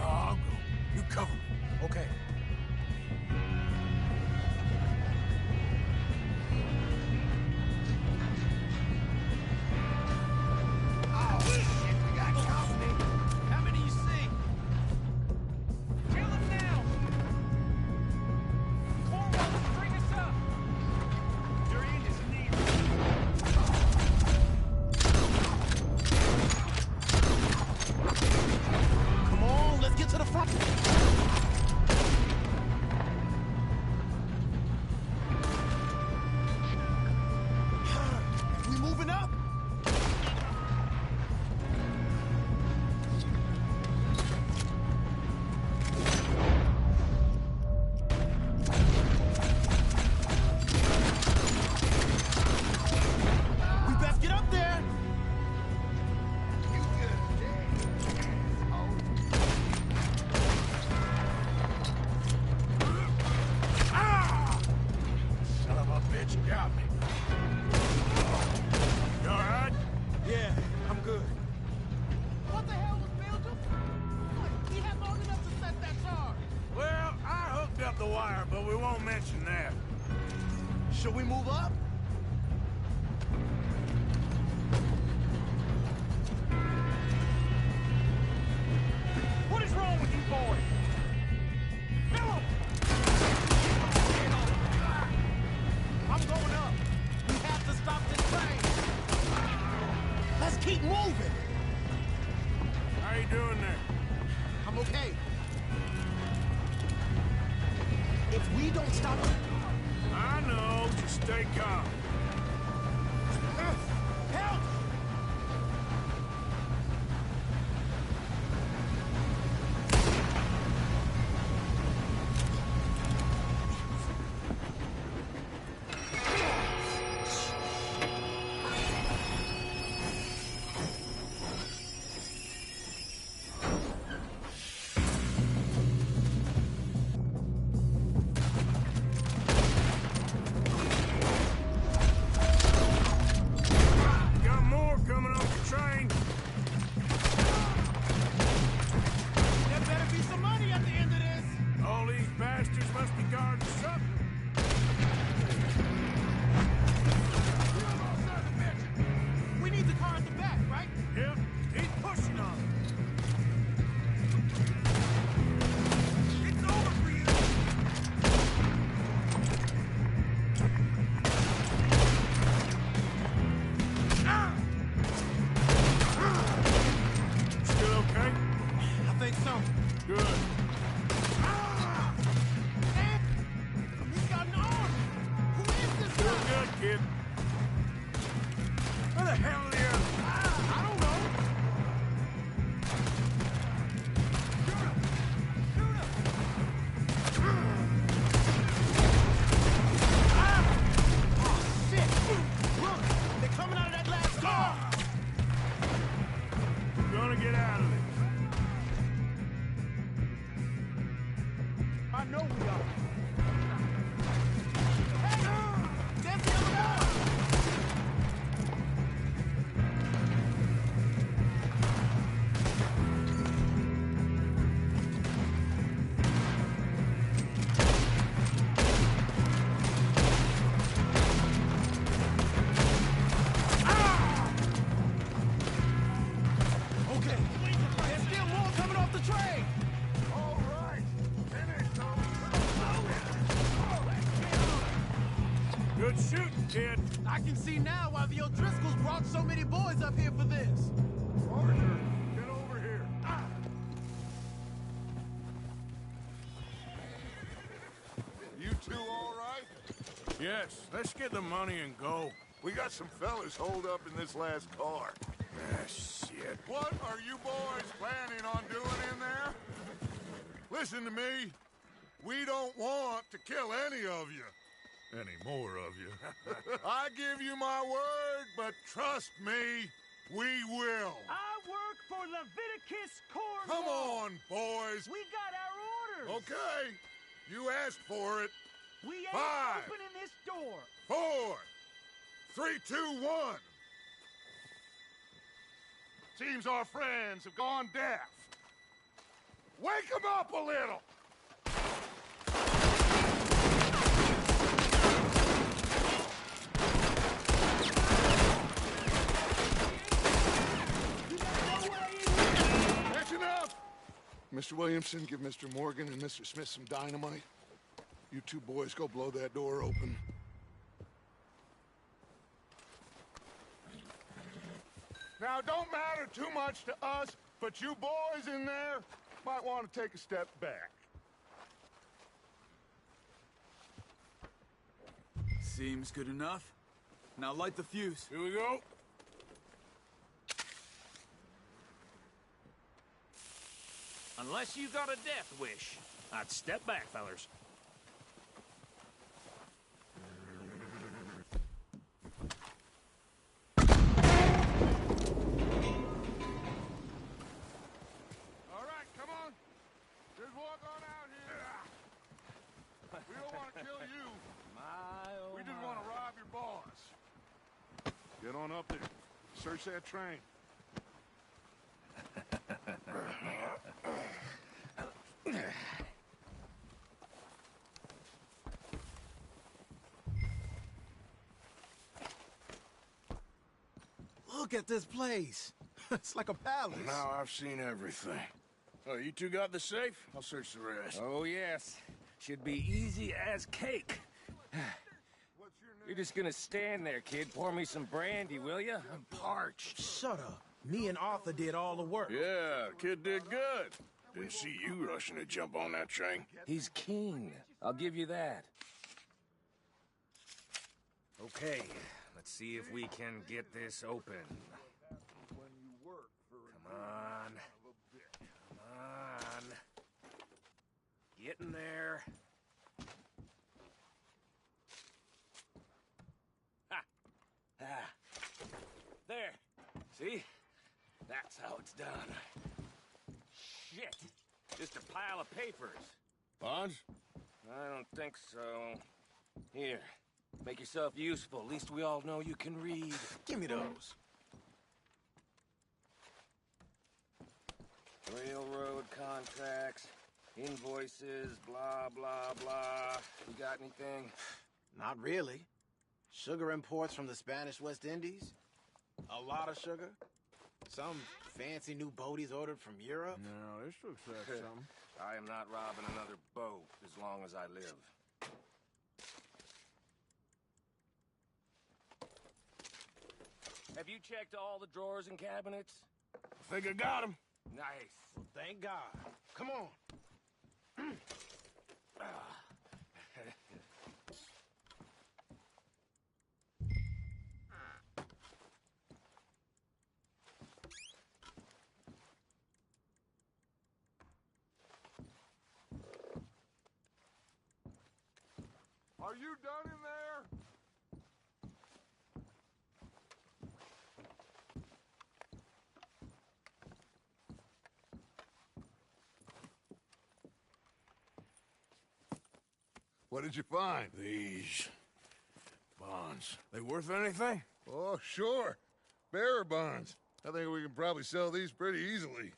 I'll go. You cover me. Okay. Oh, shit, we got company. How many you see? Kill him now! Cornwall, bring us up! Durand is near. Come on, let's get to the front. We moving up? We best get up there. Son of a bitch got me. You all right? Yeah, I'm good. What the hell was Belgium? He had long enough to set that charge. Well, I hooked up the wire, but we won't mention that. Should we move up? What is wrong with you boys? Kill him! I'm going up. We have to stop this train. Let's keep moving. How you doing there? I'm okay. If we don't stop it, I know. Just stay calm. kid? Where the hell are you? I don't know. Gonna get out of this. I know we are. Hey! There's the other door! Okay, there's still more coming off the train! All right, finish those. Good shooting, kid. I can see now why the O'Driscolls brought so many boys up here for this. Arthur, get over here. You two all right? Yes, let's get the money and go. We got some fellas holed up in this last car. Ah, shit. What are you boys planning on doing in there? Listen to me. We don't want to kill any of you. Any more of you. I give you my word, but trust me, we will. I work for Leviticus Cornwall. Come on, boys. We got our orders. Okay. You asked for it. We ain't 5, opening this door. 4, 3, 2, 1. Seems our friends have gone deaf. Wake them up a little. That's enough. Mr. Williamson, give Mr. Morgan and Mr. Smith some dynamite. You two boys go blow that door open. Now, don't matter too much to us, but you boys in there might want to take a step back. Seems good enough. Now light the fuse. Here we go. Unless you got a death wish, I'd step back, fellers. All right, come on. Just walk on out here. We don't want to kill you. We just want to rob your boss. Get on up there. Search that train. Look at this place. It's like a palace. Now I've seen everything. Oh, you two got the safe? I'll search the rest. Oh, yes. Should be easy as cake. You're just gonna stand there, kid. Pour me some brandy, will you? I'm parched. Shut up. Me and Arthur did all the work. Yeah, kid did good. Didn't see you rushing to jump on that train. He's king. I'll give you that. Okay, let's see if we can get this open. Come on. Come on. Get in there. Ha! Ah. There. See? That's how it's done. Shit! Just a pile of papers. Bonds? I don't think so. Here, make yourself useful. At least we all know you can read. Give me those. Railroad contracts, invoices, blah, blah, blah. You got anything? Not really. Sugar imports from the Spanish West Indies. A lot of sugar. Some fancy new boat he's ordered from Europe. No, this looks like something. I am not robbing another boat as long as I live. Have you checked all the drawers and cabinets? I think I got him. Nice. Well, thank God. Come on. Are you done in there? What did you find? These bonds. They worth anything? Oh, sure. Bearer bonds. I think we can probably sell these pretty easily.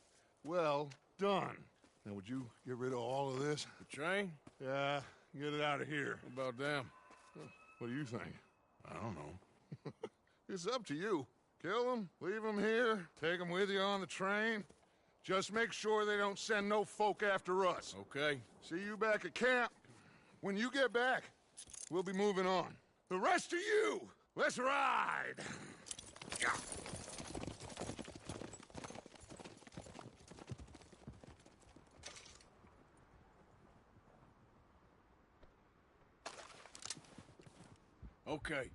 Well done. Now, would you get rid of all of this? The train? Yeah, get it out of here. What about them? What do you think? I don't know. It's up to you. Kill them, leave them here, take them with you on the train. Just make sure they don't send no folk after us. Okay. See you back at camp. When you get back, we'll be moving on. The rest of you, let's ride! Okay.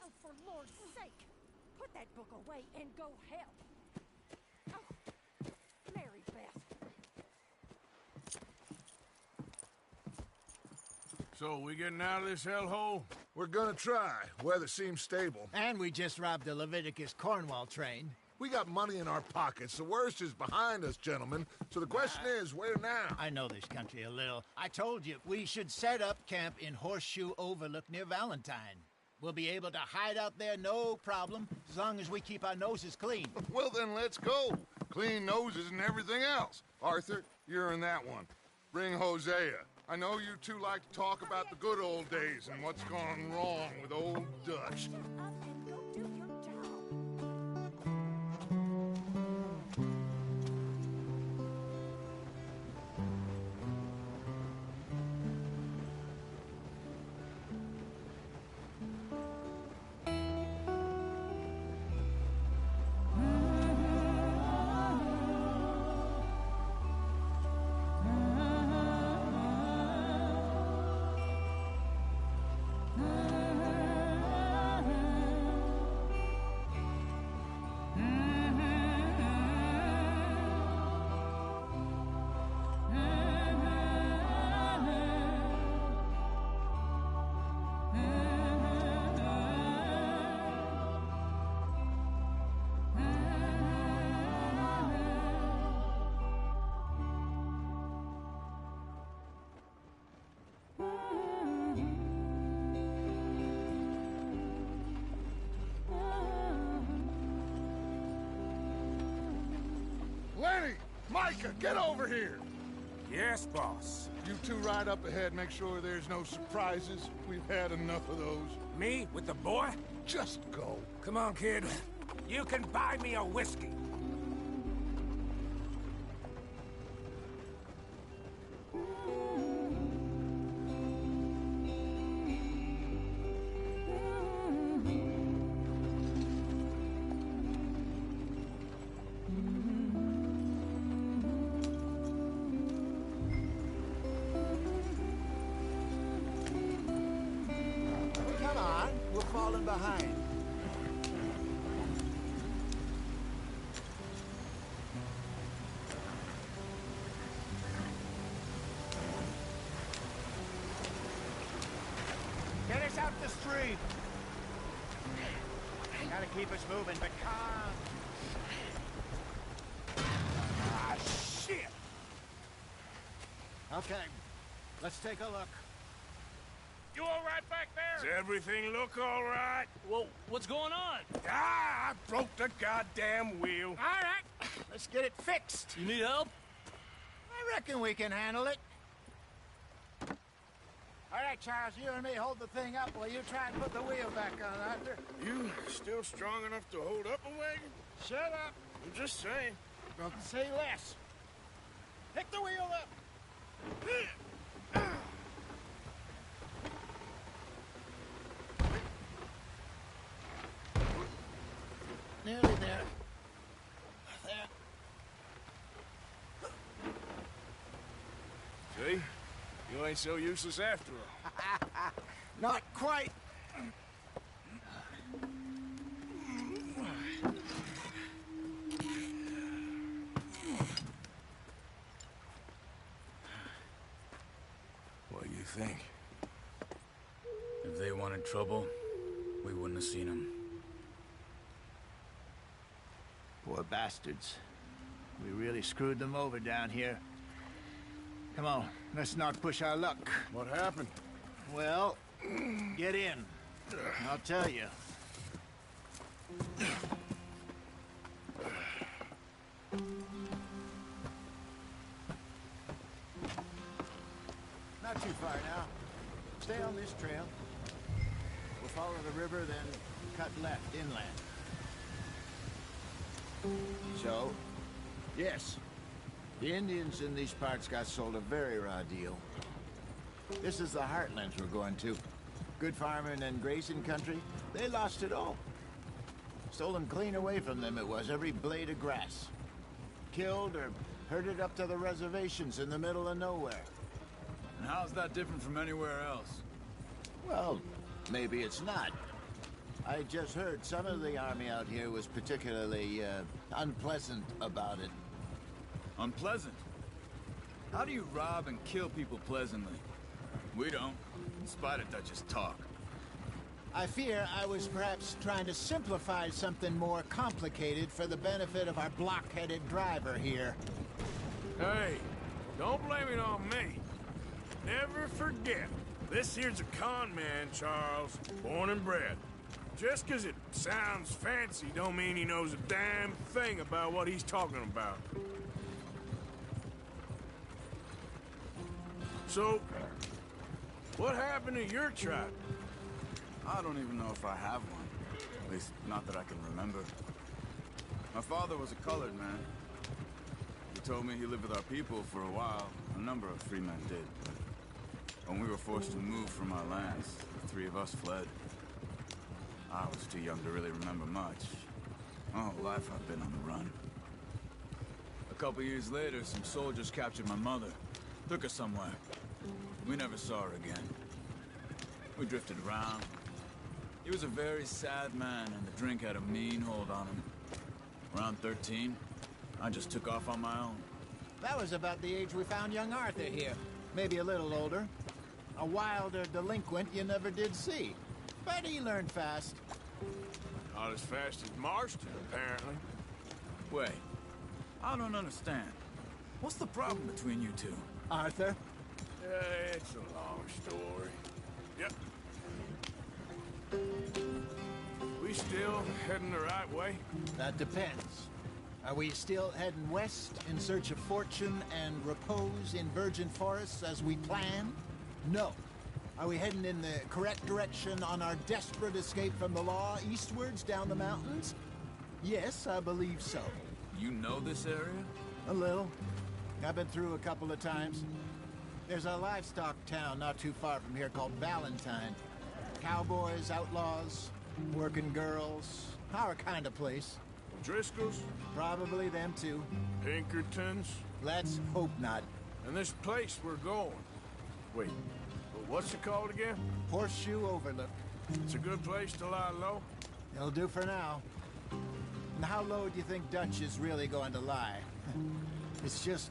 Oh, for Lord's sake, put that book away and go help. Oh, Mary Beth. So, we getting out of this hellhole? We're gonna try. Weather seems stable. And we just robbed the Leviticus Cornwall train. We got money in our pockets. The worst is behind us, gentlemen. So the question is, where now? I know this country a little. I told you, we should set up camp in Horseshoe Overlook near Valentine. We'll be able to hide out there, no problem, as long as we keep our noses clean. Well, then let's go. Clean noses and everything else. Arthur, you're in that one. Bring Hosea. I know you two like to talk about the good old days and what's gone wrong with old Dutch. Lenny! Micah, get over here! Yes, boss. You two ride up ahead, make sure there's no surprises. We've had enough of those. Me with the boy? Just go. Come on, kid. You can buy me a whiskey. Come on, we're falling behind. Get us out the street. Gotta keep us moving, but calm. Ah, shit! Okay, let's take a look. You all right back there? Does everything look all right? Well, what's going on? Ah, I broke the goddamn wheel. All right, let's get it fixed. You need help? I reckon we can handle it. All right, Charles, you and me hold the thing up while you try and put the wheel back on, Arthur. You still strong enough to hold up a wagon? Shut up. I'm just saying. Don't say less. Pick the wheel up. Nearly there. There. See? You ain't so useless after all. Not quite. What do you think? If they wanted trouble, we wouldn't have seen them. Poor bastards. We really screwed them over down here. Come on, let's not push our luck. What happened? Well, get in. I'll tell you. Not too far now. Stay on this trail. We'll follow the river, then cut left inland. So, yes, the Indians in these parts got sold a very raw deal. This is the heartlands we're going to. Good farming and grazing country, they lost it all. Stolen clean away from them it was, every blade of grass. Killed or herded up to the reservations in the middle of nowhere. And how's that different from anywhere else? Well, maybe it's not. I just heard some of the army out here was particularly, unpleasant about it. Unpleasant? How do you rob and kill people pleasantly? We don't, in spite of Dutch's talk. I fear I was perhaps trying to simplify something more complicated for the benefit of our block-headed driver here. Hey, don't blame it on me. Never forget, this here's a con man, Charles, born and bred. Just 'cause it sounds fancy don't mean he knows a damn thing about what he's talking about. So, what happened to your tribe? I don't even know if I have one. At least, not that I can remember. My father was a colored man. He told me he lived with our people for a while. A number of free men did. When we were forced to move from our lands, the three of us fled. I was too young to really remember much. My whole life I've been on the run. A couple years later, some soldiers captured my mother. Took her somewhere. We never saw her again. We drifted around. He was a very sad man, and the drink had a mean hold on him. Around 13, I just took off on my own. That was about the age we found young Arthur here. Maybe a little older. A wilder delinquent you never did see. But he learned fast. Not as fast as Marston, apparently. Wait, I don't understand. What's the problem between you two? Arthur? It's a long story. Yep. We still heading the right way? That depends. Are we still heading west in search of fortune and repose in virgin forests as we planned? No. Are we heading in the correct direction on our desperate escape from the law eastwards down the mountains? Yes, I believe so. You know this area? A little. I've been through a couple of times. There's a livestock town not too far from here called Valentine. Cowboys, outlaws, working girls, our kind of place. Driscoll's? Probably them too. Pinkertons? Let's hope not. And this place we're going. Wait, what's it called again? Horseshoe Overlook. It's a good place to lie low? It'll do for now. And how low do you think Dutch is really going to lie? It's just,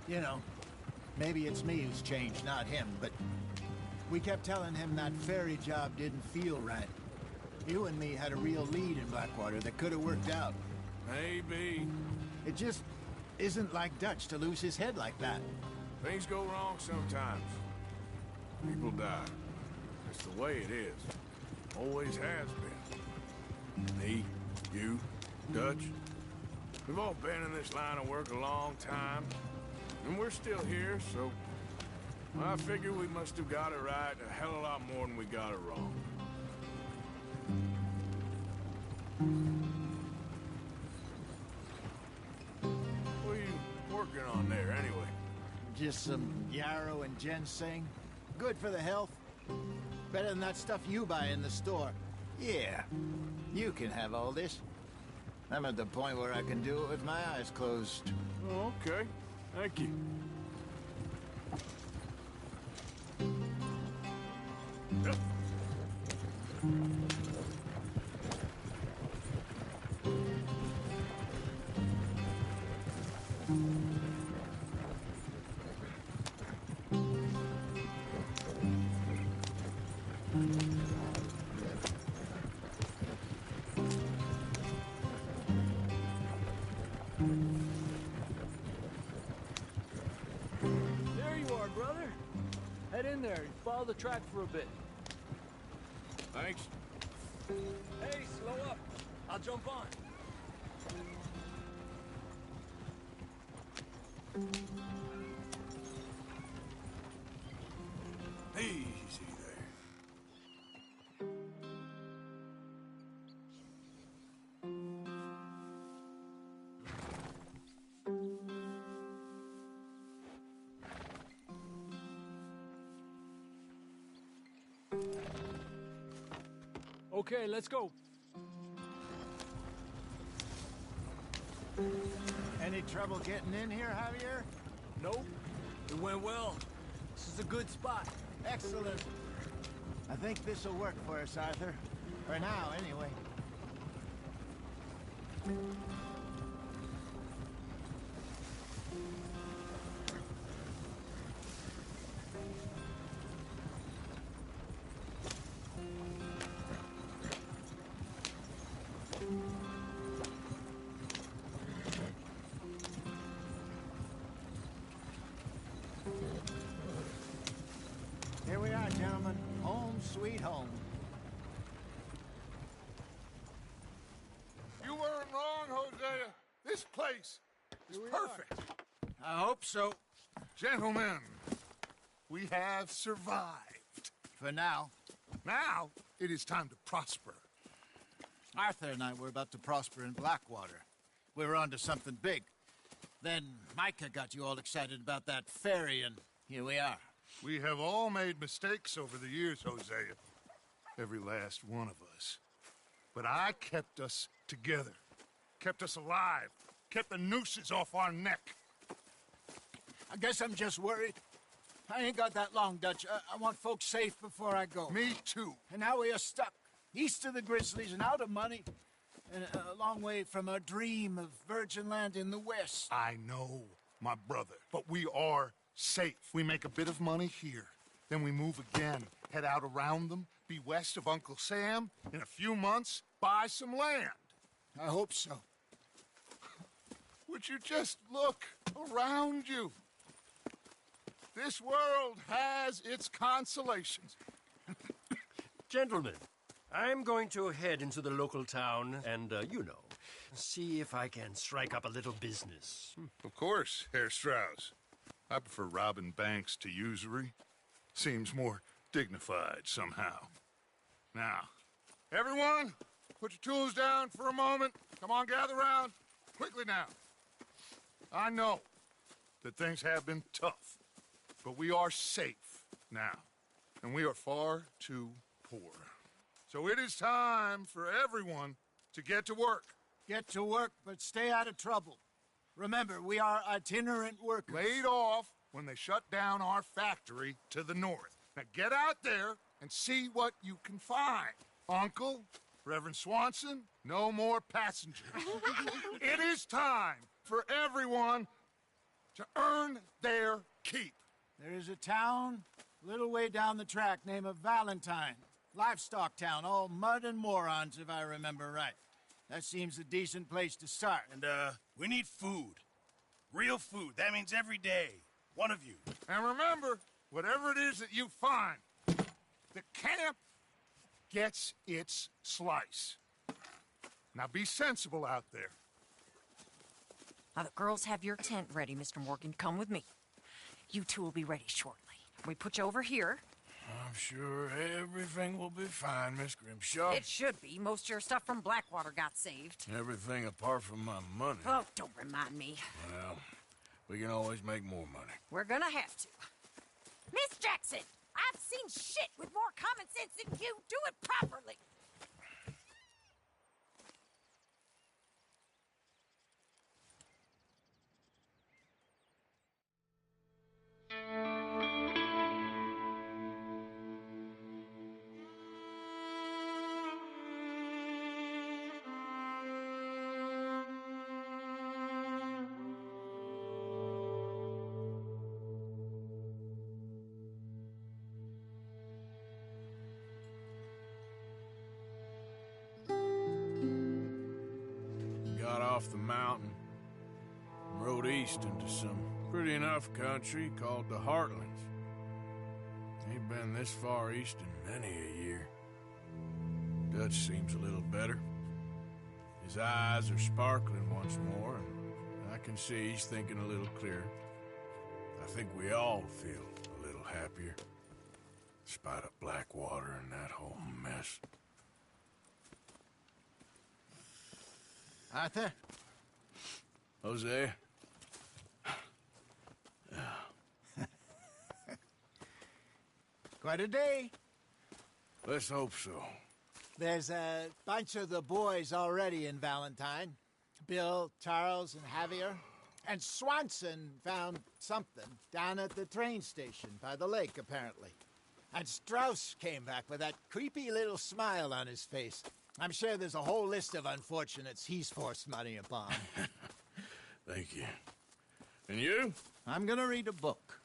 you know, maybe it's me who's changed, not him, but we kept telling him that ferry job didn't feel right. You and me had a real lead in Blackwater that could have worked out. Maybe. It just isn't like Dutch to lose his head like that. Things go wrong sometimes. People die. It's the way it is. Always has been. Me, you, Dutch. We've all been in this line of work a long time. And we're still here, so I figure we must have got it right a hell of a lot more than we got it wrong. What are you working on there, anyway? Just some yarrow and ginseng. Good for the health. Better than that stuff you buy in the store. Yeah, you can have all this. I'm at the point where I can do it with my eyes closed. Oh, okay. Thank you. Yep. There you are, brother. Head in there and follow the track for a bit. Thanks. Hey, slow up. I'll jump on. Easy there. Okay, let's go. Any trouble getting in here, Javier? Nope. It went well. This is a good spot. Excellent. I think this'll work for us, Arthur. For now, anyway. Here we are, gentlemen. Home sweet home. You weren't wrong, Hosea. This place is perfect. I hope so. Gentlemen, we have survived. For now. Now, it is time to prosper. Arthur and I were about to prosper in Blackwater. We were onto something big. Then Micah got you all excited about that ferry, and here we are. We have all made mistakes over the years, Hosea. Every last one of us. But I kept us together. Kept us alive. Kept the nooses off our neck. I guess I'm just worried. I ain't got that long, Dutch. I want folks safe before I go. Me too. And now we are stuck. East of the Grizzlies and out of money. And a long way from our dream of virgin land in the west. I know, my brother. But we are safe. We make a bit of money here. Then we move again. Head out around them. Be west of Uncle Sam. In a few months, buy some land. I hope so. Would you just look around you? This world has its consolations. Gentlemen, I'm going to head into the local town and, you know, see if I can strike up a little business. Of course, Herr Strauss. I prefer robbing banks to usury. Seems more dignified somehow. Now, everyone, put your tools down for a moment. Come on, gather round. Quickly now. I know that things have been tough, but we are safe now, and we are far too poor. So it is time for everyone to get to work. Get to work, but stay out of trouble. Remember, we are itinerant workers. Laid off when they shut down our factory to the north. Now get out there and see what you can find. Uncle, Reverend Swanson, no more passengers. It is time for everyone to earn their keep. There is a town a little way down the track named Valentine. Livestock town, all mud and morons, if I remember right. That seems a decent place to start. And, we need food. Real food. That means every day. One of you. And remember, whatever it is that you find, the camp gets its slice. Now be sensible out there. Now, the girls have your tent ready, Mr. Morgan. Come with me. You two will be ready shortly. We put you over here. I'm sure everything will be fine, Miss Grimshaw. It should be. Most of your stuff from Blackwater got saved. Everything apart from my money. Oh, don't remind me. Well, we can always make more money. We're gonna have to. Miss Jackson, I've seen shit with more common sense than you. Do it properly. Got off the mountain and rode east into some pretty enough country called the Heartlands. Ain't been this far east in many a year. Dutch seems a little better. His eyes are sparkling once more, and I can see he's thinking a little clearer. I think we all feel a little happier, despite of Blackwater and that whole mess. Arthur? Jose? Quite a day. Let's hope so. There's a bunch of the boys already in Valentine. Bill, Charles, and Javier. And Swanson found something down at the train station by the lake, apparently. And Strauss came back with that creepy little smile on his face. I'm sure there's a whole list of unfortunates he's forced money upon. Thank you. And you? I'm gonna read a book.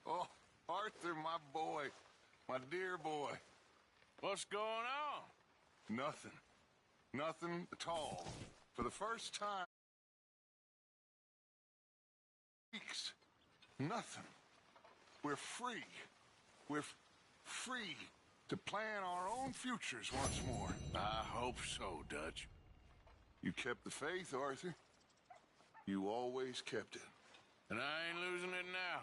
Oh, Arthur, my boy. My dear boy. What's going on? Nothing. Nothing at all. For the first time in weeks. Nothing. We're free. We're free to plan our own futures once more. I hope so, Dutch. You kept the faith, Arthur. You always kept it. And I ain't losing it now.